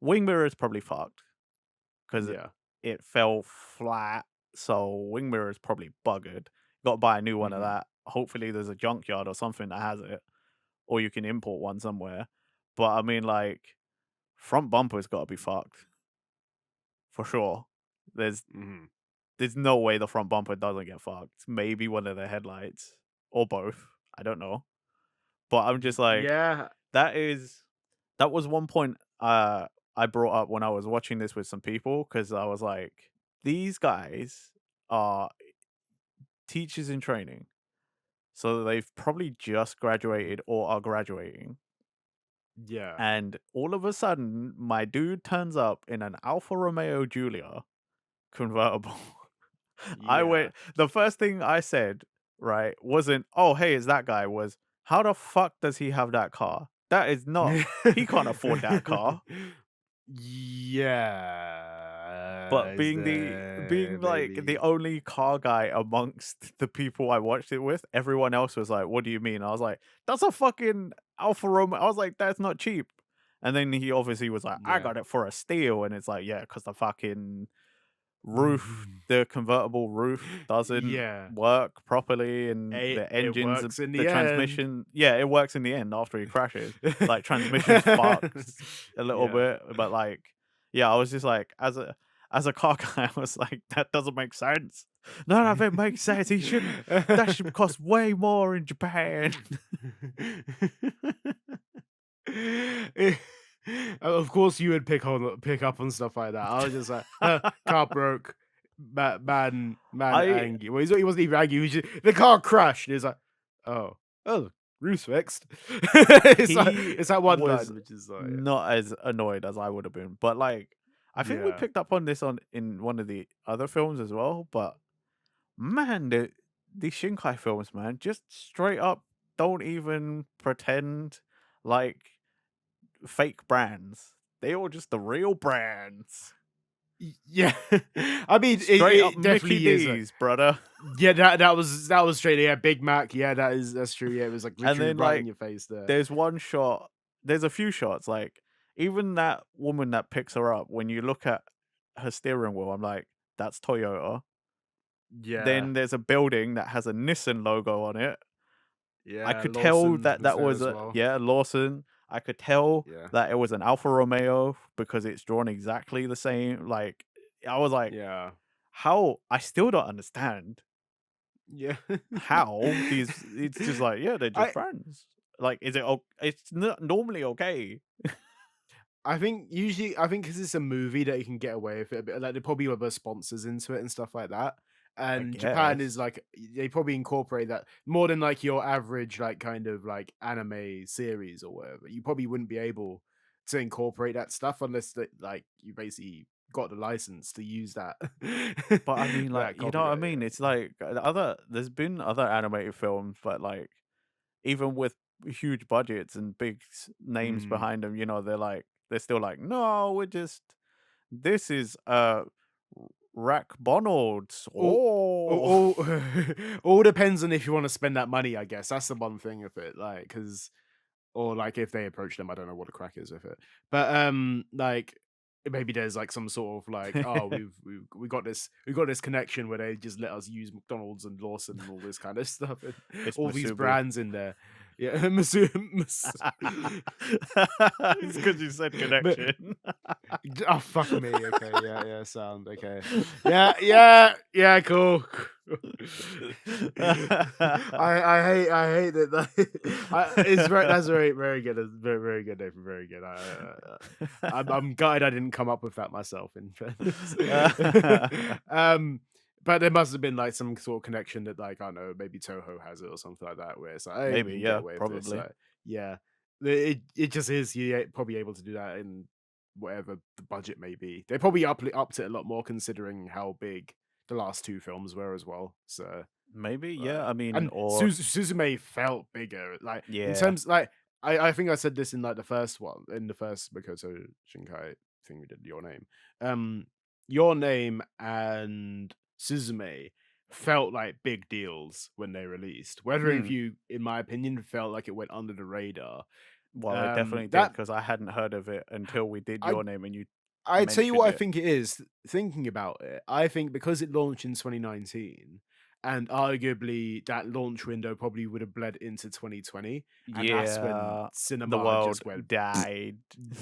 [SPEAKER 2] Wing mirror is probably fucked because
[SPEAKER 1] yeah,
[SPEAKER 2] it fell flat. So wing mirror is probably buggered. Got to buy a new one of
[SPEAKER 1] hmm
[SPEAKER 2] that. Hopefully, there's a junkyard or something that has it, or you can import one somewhere. But I mean, like, front bumper's got to be fucked for sure. There's
[SPEAKER 1] hmm
[SPEAKER 2] there's no way the front bumper doesn't get fucked. Maybe one of the headlights or both. I don't know. But I'm just like,
[SPEAKER 1] yeah,
[SPEAKER 2] that is that was one point I brought up when I was watching this with some people because I was like, these guys are teachers in training. So they've probably just graduated or are graduating.
[SPEAKER 1] yeah,
[SPEAKER 2] And all of a sudden, my dude turns up in an Alfa Romeo Giulia convertible. I
[SPEAKER 1] yeah.
[SPEAKER 2] went, the first thing I said, right, wasn't, oh, hey, it's that guy, was, how the fuck does he have that car? That is not, he can't afford that car.
[SPEAKER 1] Yeah,
[SPEAKER 2] But
[SPEAKER 1] is there
[SPEAKER 2] being like the
[SPEAKER 1] maybe?
[SPEAKER 2] only car guy amongst the people I watched it with, everyone else was like, "What do you mean?" I was like, "That's a fucking Alfa Romeo." I was like, "That's not cheap." And then he obviously was like, "I
[SPEAKER 1] Yeah.
[SPEAKER 2] got it for a steal," and it's like, yeah, because the fucking roof, the convertible roof doesn't
[SPEAKER 1] Yeah.
[SPEAKER 2] work properly, and the
[SPEAKER 1] It
[SPEAKER 2] engines,
[SPEAKER 1] works in
[SPEAKER 2] the
[SPEAKER 1] the end.
[SPEAKER 2] transmission, yeah, it works in the end after he crashes. Like transmission's fucked a little
[SPEAKER 1] Yeah.
[SPEAKER 2] bit, but like, yeah, I was just like, as a car guy, I was like, that doesn't make sense. None of it makes sense. He shouldn't. That should cost way more in Japan.
[SPEAKER 1] Eh, of course, you would pick up on stuff like that. I was just like, car broke, man,
[SPEAKER 2] I
[SPEAKER 1] angry. Well, he wasn't even angry. He was the car crashed. And he's like, oh, roof's fixed.
[SPEAKER 2] he
[SPEAKER 1] It's that one
[SPEAKER 2] was
[SPEAKER 1] line, which is like,
[SPEAKER 2] not as annoyed as I would have been, but like I think we
[SPEAKER 1] yeah,
[SPEAKER 2] picked up on this on in one of the other films as well. But man, the Shinkai films, man, just straight up don't even pretend like fake brands. They all just the real brands.
[SPEAKER 1] yeah. I mean,
[SPEAKER 2] Straight up
[SPEAKER 1] it
[SPEAKER 2] Mickey
[SPEAKER 1] definitely is.
[SPEAKER 2] D's, brother.
[SPEAKER 1] Yeah, that was straight. Yeah, Big Mac. Yeah, that's true. Yeah, it was like
[SPEAKER 2] And
[SPEAKER 1] literally
[SPEAKER 2] then
[SPEAKER 1] right in
[SPEAKER 2] like
[SPEAKER 1] your face there.
[SPEAKER 2] there's one shot, there's a few shots, like even that woman that picks her up, when you look at her steering wheel, I'm like, that's Toyota.
[SPEAKER 1] Yeah,
[SPEAKER 2] Then there's a building that has a Nissan logo on it. I
[SPEAKER 1] yeah.
[SPEAKER 2] could tell
[SPEAKER 1] Lawson
[SPEAKER 2] that
[SPEAKER 1] was
[SPEAKER 2] that
[SPEAKER 1] there
[SPEAKER 2] was
[SPEAKER 1] as
[SPEAKER 2] a
[SPEAKER 1] well.
[SPEAKER 2] yeah, Lawson. I could tell
[SPEAKER 1] Yeah,
[SPEAKER 2] that it was an Alfa Romeo because it's drawn exactly the same. Like I was like,
[SPEAKER 1] yeah,
[SPEAKER 2] how? I still don't understand
[SPEAKER 1] yeah.
[SPEAKER 2] how these. It's just like yeah, they're just
[SPEAKER 1] I
[SPEAKER 2] friends. Like, is it? It's not normally okay,
[SPEAKER 1] I think usually because it's a movie that you can get away with it a bit. Like they probably have sponsors into it and stuff like that.
[SPEAKER 2] I
[SPEAKER 1] And Japan is
[SPEAKER 2] guess.
[SPEAKER 1] like they probably incorporate that more than like your average like kind of like anime series or whatever. You probably wouldn't be able to incorporate that stuff unless that like you basically got the license to use that
[SPEAKER 2] But I mean, like,
[SPEAKER 1] that
[SPEAKER 2] you know what I
[SPEAKER 1] copyright.
[SPEAKER 2] mean? It's like there's been other animated films, but like, even with huge budgets and big names
[SPEAKER 1] Mm.
[SPEAKER 2] behind them, they're still like, no, this is Rack Bonalds.
[SPEAKER 1] All,
[SPEAKER 2] Oh,
[SPEAKER 1] all, all depends on if you want to spend that money. I guess that's the one thing of it, like because or like if they approach them, I don't know what the crack is with it. But like maybe there's like some sort of like, oh, we got this connection where they just let us use McDonald's and Lawson and all this kind of stuff and
[SPEAKER 2] it's
[SPEAKER 1] all these
[SPEAKER 2] Masubu.
[SPEAKER 1] brands in there. Yeah,
[SPEAKER 2] It's because you said
[SPEAKER 1] but
[SPEAKER 2] connection.
[SPEAKER 1] oh fuck me. Okay, yeah, sound okay. Yeah, cool. I hate that. It's very that's very good. It's very good, Nathan. Very good. I'm gutted I didn't come up with that myself. In fairness, but there must have been like some sort of connection that like I don't know, maybe Toho has it or something like that, where it's like, hey, we
[SPEAKER 2] Maybe,
[SPEAKER 1] can get
[SPEAKER 2] yeah,
[SPEAKER 1] away with this.
[SPEAKER 2] probably.
[SPEAKER 1] Like, yeah, it just is. You're probably able to do that in whatever the budget may be. They probably upped it a lot more considering how big the last two films were as well. So
[SPEAKER 2] Maybe, yeah.
[SPEAKER 1] like,
[SPEAKER 2] I mean,
[SPEAKER 1] and
[SPEAKER 2] or
[SPEAKER 1] Suzume felt bigger. Like in
[SPEAKER 2] yeah.
[SPEAKER 1] terms, like I think I said this in like the first one, in the first Makoto Shinkai thing we did. Your name and Suzume felt like big deals when they released. Whether if
[SPEAKER 2] Hmm.
[SPEAKER 1] you, in my opinion, felt like it went under the radar.
[SPEAKER 2] Well, it definitely did
[SPEAKER 1] That
[SPEAKER 2] because I hadn't heard of it until we did
[SPEAKER 1] I
[SPEAKER 2] your name and you
[SPEAKER 1] I tell you
[SPEAKER 2] mentioned
[SPEAKER 1] what I
[SPEAKER 2] it.
[SPEAKER 1] think it is. Thinking about it, I think because it launched in 2019, and arguably that launch window probably would have bled into 2020, and that's when
[SPEAKER 2] Yeah, the
[SPEAKER 1] cinema
[SPEAKER 2] world
[SPEAKER 1] just went,
[SPEAKER 2] died.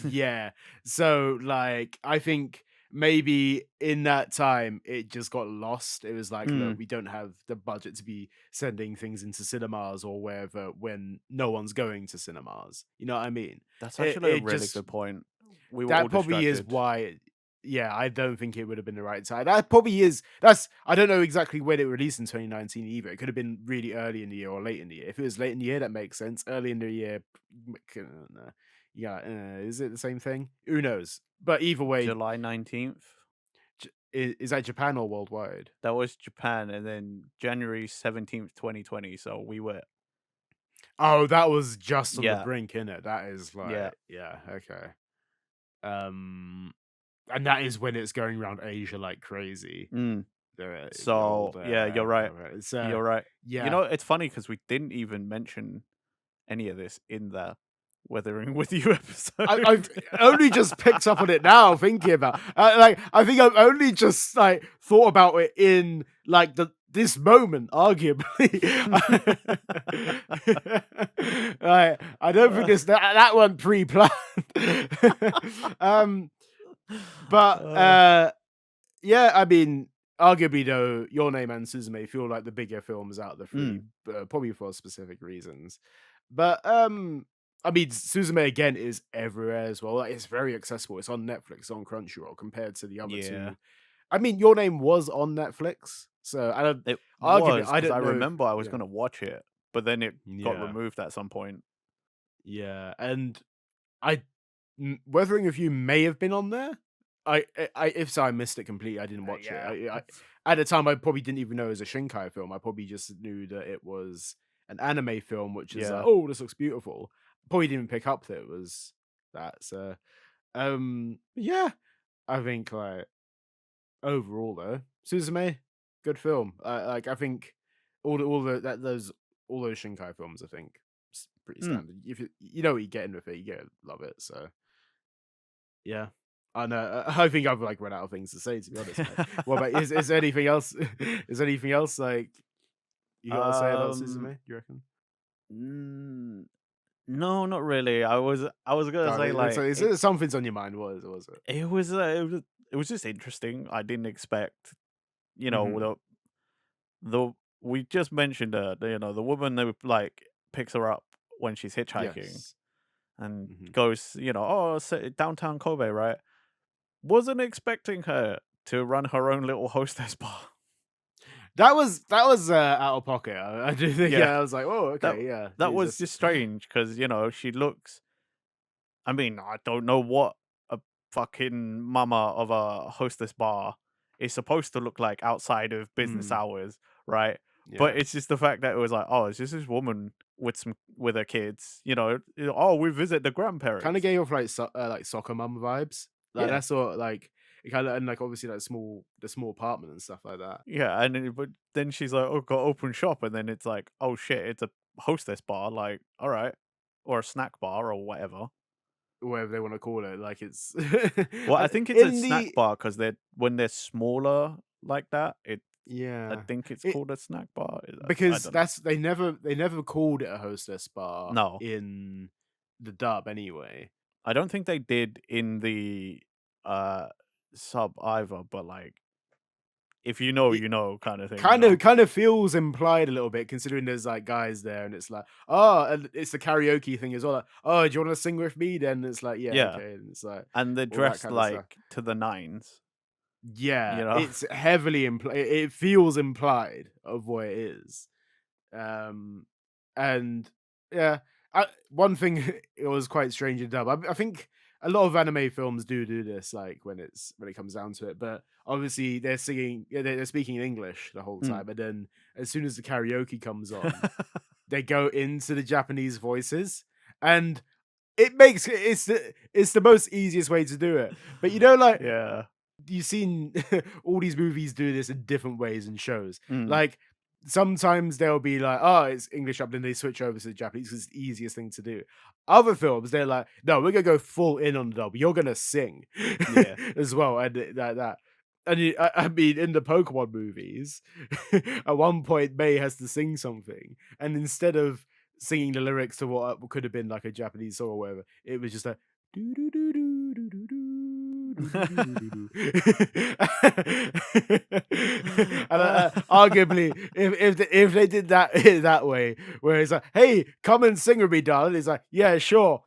[SPEAKER 1] yeah. So like, I think maybe in that time it just got lost. It was like,
[SPEAKER 2] Hmm.
[SPEAKER 1] look, we don't have the budget to be sending things into cinemas or wherever when no one's going to cinemas. You know what I mean?
[SPEAKER 2] That's
[SPEAKER 1] It
[SPEAKER 2] actually a
[SPEAKER 1] it
[SPEAKER 2] really
[SPEAKER 1] just
[SPEAKER 2] good point. We were all
[SPEAKER 1] that probably is
[SPEAKER 2] distracted.
[SPEAKER 1] why yeah, I don't think it would have been the right time. That probably is that's I don't know exactly when it released in 2019 either. It could have been really early in the year or late in the year. If it was late in the year, that makes sense. Early in the year, yeah, is it the same thing? Who knows? But either way,
[SPEAKER 2] July 19th.
[SPEAKER 1] is that Japan or worldwide?
[SPEAKER 2] That was Japan, and then January 17th, 2020. So we were,
[SPEAKER 1] Oh, that was just on the
[SPEAKER 2] yeah,
[SPEAKER 1] brink, innit? That is
[SPEAKER 2] yeah.
[SPEAKER 1] like, yeah, okay. And that is when it's going around Asia like crazy.
[SPEAKER 2] Mm.
[SPEAKER 1] The
[SPEAKER 2] So
[SPEAKER 1] old,
[SPEAKER 2] yeah, you're right.
[SPEAKER 1] it's
[SPEAKER 2] You're right. You
[SPEAKER 1] yeah.
[SPEAKER 2] know, it's funny because we didn't even mention any of this in the Weathering with You
[SPEAKER 1] I've
[SPEAKER 2] episode.
[SPEAKER 1] only just picked up on it now, thinking about like I think I've only just like thought about it in like this moment, arguably. I don't think it's that one pre-planned. um, but
[SPEAKER 2] Uh,
[SPEAKER 1] Yeah, I mean, arguably though, Your Name and Suzume feel like the bigger films out of the three,
[SPEAKER 2] Mm,
[SPEAKER 1] probably for specific reasons. But I mean, Suzume again is everywhere as well. Like, it's very accessible. It's on Netflix, on Crunchyroll, compared to the other
[SPEAKER 2] yeah.
[SPEAKER 1] two. I mean, Your Name was on Netflix, so I don't.
[SPEAKER 2] It
[SPEAKER 1] Arguably,
[SPEAKER 2] was
[SPEAKER 1] I
[SPEAKER 2] because I
[SPEAKER 1] don't know if
[SPEAKER 2] remember I was
[SPEAKER 1] yeah,
[SPEAKER 2] gonna watch it, but then it got
[SPEAKER 1] yeah,
[SPEAKER 2] removed at some point.
[SPEAKER 1] yeah, and I Weathering with You may have been on there. If so, I missed it completely. I didn't watch it.
[SPEAKER 2] Yeah.
[SPEAKER 1] At the time, I probably didn't even know it was a Shinkai film. I probably just knew that it was an anime film, which is like,
[SPEAKER 2] Yeah.
[SPEAKER 1] oh, this looks beautiful. Probably didn't pick up that it was that. So, yeah, I think like overall though, Suzume, good film. Like I think all the that those all those Shinkai films, I think, pretty
[SPEAKER 2] Mm.
[SPEAKER 1] standard. If you know what you're getting with it, you get love it. So. Yeah. I know. I think I've like run out of things to say, to be honest, mate. What about is there anything else? Is there anything else like you got to say about
[SPEAKER 2] Um,
[SPEAKER 1] Suzume? You reckon?
[SPEAKER 2] mm, no, not really. I was gonna say
[SPEAKER 1] So
[SPEAKER 2] like
[SPEAKER 1] is
[SPEAKER 2] it
[SPEAKER 1] there something's on your mind? What is it? Was it?
[SPEAKER 2] it was just interesting. I didn't expect, you know,
[SPEAKER 1] Hmm.
[SPEAKER 2] the we just mentioned the woman that like picks her up when she's hitchhiking
[SPEAKER 1] Yes.
[SPEAKER 2] and
[SPEAKER 1] Hmm.
[SPEAKER 2] goes, oh, downtown Kobe, right? Wasn't expecting her to run her own little hostess bar.
[SPEAKER 1] That was out of pocket. I do think.
[SPEAKER 2] Yeah,
[SPEAKER 1] Yeah, I was like, oh,
[SPEAKER 2] that
[SPEAKER 1] okay, yeah.
[SPEAKER 2] that was just strange because she looks. I mean, I don't know what a fucking mama of a hostess bar is supposed to look like outside of business
[SPEAKER 1] Mm,
[SPEAKER 2] hours, right? But
[SPEAKER 1] yeah.
[SPEAKER 2] it's just the fact that it was like, oh, it's just this woman with her kids, oh, we visit the
[SPEAKER 1] Kind of
[SPEAKER 2] grandparents.
[SPEAKER 1] gave off like soccer mum vibes. Like
[SPEAKER 2] Yeah,
[SPEAKER 1] that's sort of like it kind of and like obviously like the small apartment and stuff like that.
[SPEAKER 2] yeah, but then she's like, oh, got open shop, and then it's like, oh shit, it's a hostess bar, like, all right, or a snack bar or whatever.
[SPEAKER 1] Whatever they wanna call it, like, it's
[SPEAKER 2] Well, I think it's a
[SPEAKER 1] in
[SPEAKER 2] snack
[SPEAKER 1] the
[SPEAKER 2] bar because when they're smaller like that, I
[SPEAKER 1] yeah.
[SPEAKER 2] think it's
[SPEAKER 1] It
[SPEAKER 2] called a snack bar. I
[SPEAKER 1] because
[SPEAKER 2] don't know.
[SPEAKER 1] that's they never called it a hostess bar
[SPEAKER 2] No,
[SPEAKER 1] in the dub anyway.
[SPEAKER 2] I don't think they did in the uh sub either. But like, if you know,
[SPEAKER 1] It
[SPEAKER 2] you know, kind of thing.
[SPEAKER 1] kind of feels implied a little bit considering there's, like, guys there and it's like, "Oh," and it's the karaoke thing as well, like, "Oh, do you wanna sing with me then?" It's like, "Yeah,
[SPEAKER 2] Yeah,
[SPEAKER 1] okay," and it's like,
[SPEAKER 2] and they're
[SPEAKER 1] all that
[SPEAKER 2] dressed
[SPEAKER 1] kinda stuff.
[SPEAKER 2] like to the nines.
[SPEAKER 1] Yeah,
[SPEAKER 2] You know.
[SPEAKER 1] it's heavily it feels implied of what it is. Um, and yeah, one thing it was quite strange in dub. I think a lot of anime films do this, like when it comes down to it. But obviously, they're singing, yeah, they're speaking in English the whole
[SPEAKER 2] Mm.
[SPEAKER 1] time, and then as soon as the karaoke comes on, they go into the Japanese voices, and it makes it's the most easiest way to do it. But like
[SPEAKER 2] Yeah.
[SPEAKER 1] you've seen all these movies do this in different ways in shows.
[SPEAKER 2] Mm.
[SPEAKER 1] Like sometimes they'll be like, "Oh, it's English up," then they switch over to the Japanese because it's the easiest thing to do. Other films, they're like, "No, we're gonna go full in on the dub. You're gonna sing
[SPEAKER 2] Yeah.
[SPEAKER 1] as well," and that. And I mean, in the Pokemon movies, at one point, May has to sing something, and instead of singing the lyrics to what could have been like a Japanese song or whatever, it was just like do do do do do do do do do do do do. And arguably, if they did that that way, where it's like, "Hey, come and sing with me, darling," it's like, "Yeah, sure."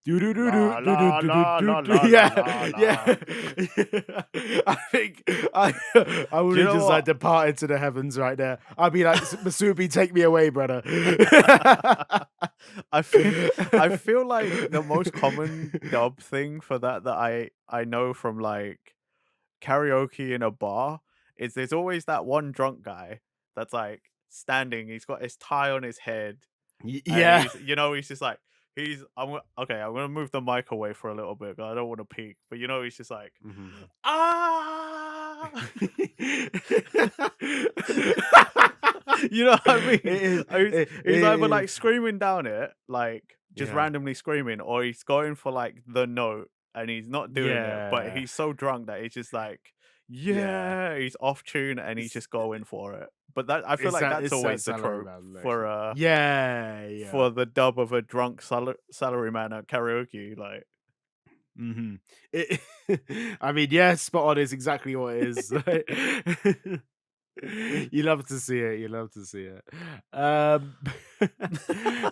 [SPEAKER 1] Do do do do
[SPEAKER 2] La
[SPEAKER 1] do do
[SPEAKER 2] la
[SPEAKER 1] do do
[SPEAKER 2] la
[SPEAKER 1] do
[SPEAKER 2] la
[SPEAKER 1] do.
[SPEAKER 2] la la
[SPEAKER 1] Yeah,
[SPEAKER 2] la
[SPEAKER 1] yeah.
[SPEAKER 2] la.
[SPEAKER 1] I think I I would
[SPEAKER 2] Do you
[SPEAKER 1] have
[SPEAKER 2] know
[SPEAKER 1] just like
[SPEAKER 2] what?
[SPEAKER 1] departed to the heavens right there. I'd be like, Masubi, take me away, brother."
[SPEAKER 2] I feel I feel like the most common dub thing for that I know from like karaoke in a bar is there's always that one drunk guy that's like standing, he's got his tie on his head, and
[SPEAKER 1] Yeah.
[SPEAKER 2] he's just like okay, I'm gonna move the mic away for a little bit because I don't want to peek, but he's just like,
[SPEAKER 1] Mhm.
[SPEAKER 2] ah. You know what I mean?
[SPEAKER 1] It is.
[SPEAKER 2] He's
[SPEAKER 1] It
[SPEAKER 2] either
[SPEAKER 1] is.
[SPEAKER 2] like screaming down it, like just
[SPEAKER 1] Yeah.
[SPEAKER 2] randomly screaming, or he's going for like the note and he's not doing it, but
[SPEAKER 1] Yeah.
[SPEAKER 2] he's so drunk that he's just like,
[SPEAKER 1] Yeah.
[SPEAKER 2] yeah, he's off tune and he's
[SPEAKER 1] It's
[SPEAKER 2] just going for it. But that I feel like that's
[SPEAKER 1] it's that
[SPEAKER 2] always the
[SPEAKER 1] salary
[SPEAKER 2] trope
[SPEAKER 1] man
[SPEAKER 2] for
[SPEAKER 1] lotion. Yeah, yeah.
[SPEAKER 2] the dub of a drunk salaryman at karaoke. Like,
[SPEAKER 1] Mm-hmm. It, I mean, yeah, spot on is exactly what it is. You love to see it. You love to see it. But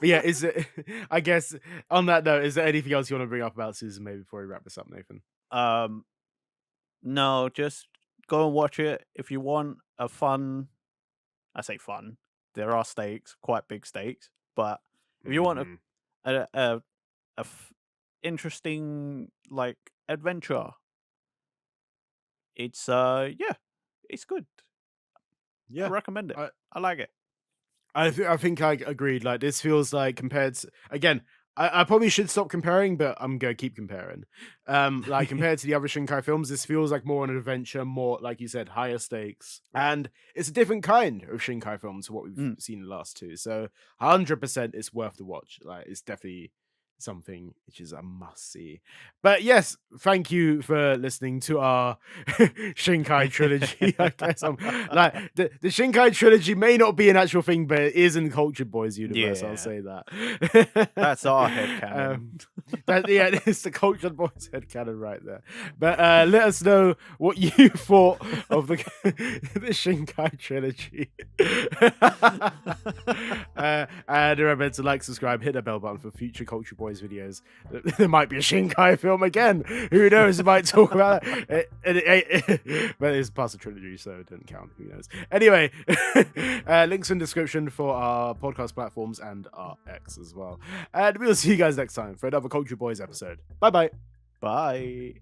[SPEAKER 1] yeah, is it? I guess on that note, is there anything else you want to bring up about Susan? Maybe before we wrap this up, Nathan.
[SPEAKER 2] Um, no, just go and watch it if you want a fun. I say fun. There are stakes, quite big stakes, but if you want
[SPEAKER 1] Hmm.
[SPEAKER 2] a interesting like adventure, it's yeah, it's good. I
[SPEAKER 1] Yeah,
[SPEAKER 2] recommend it.
[SPEAKER 1] I,
[SPEAKER 2] I like it.
[SPEAKER 1] I think I agreed. Like this feels like compared to, again. I probably should stop comparing, but I'm gonna keep comparing. Like compared to the other Shinkai films, this feels like more an adventure, more like you said, higher stakes, and it's a different kind of Shinkai film to what we've
[SPEAKER 2] Mm.
[SPEAKER 1] seen in the last two. So 100%, it's worth the watch. Like it's definitely something which is a must see. But yes, thank you for listening to our Shinkai trilogy. I guess I'm like the Shinkai trilogy may not be an actual thing, but it is in Cultured Boys universe. I'll
[SPEAKER 2] Yeah,
[SPEAKER 1] say that.
[SPEAKER 2] that's our headcanon.
[SPEAKER 1] That yeah, it's the Cultured Boys headcanon right there. But let us know what you thought of the Shinkai trilogy. And remember to like, subscribe, hit the bell button for future Culture Boys videos. There might be a Shinkai film again. Who knows? We might talk about it. But it's past the trilogy, so it didn't count. Who knows? Anyway, links in the description for our podcast platforms and our X as well. And we'll see you guys next time for another Culture Boys episode. Bye bye.
[SPEAKER 2] Bye.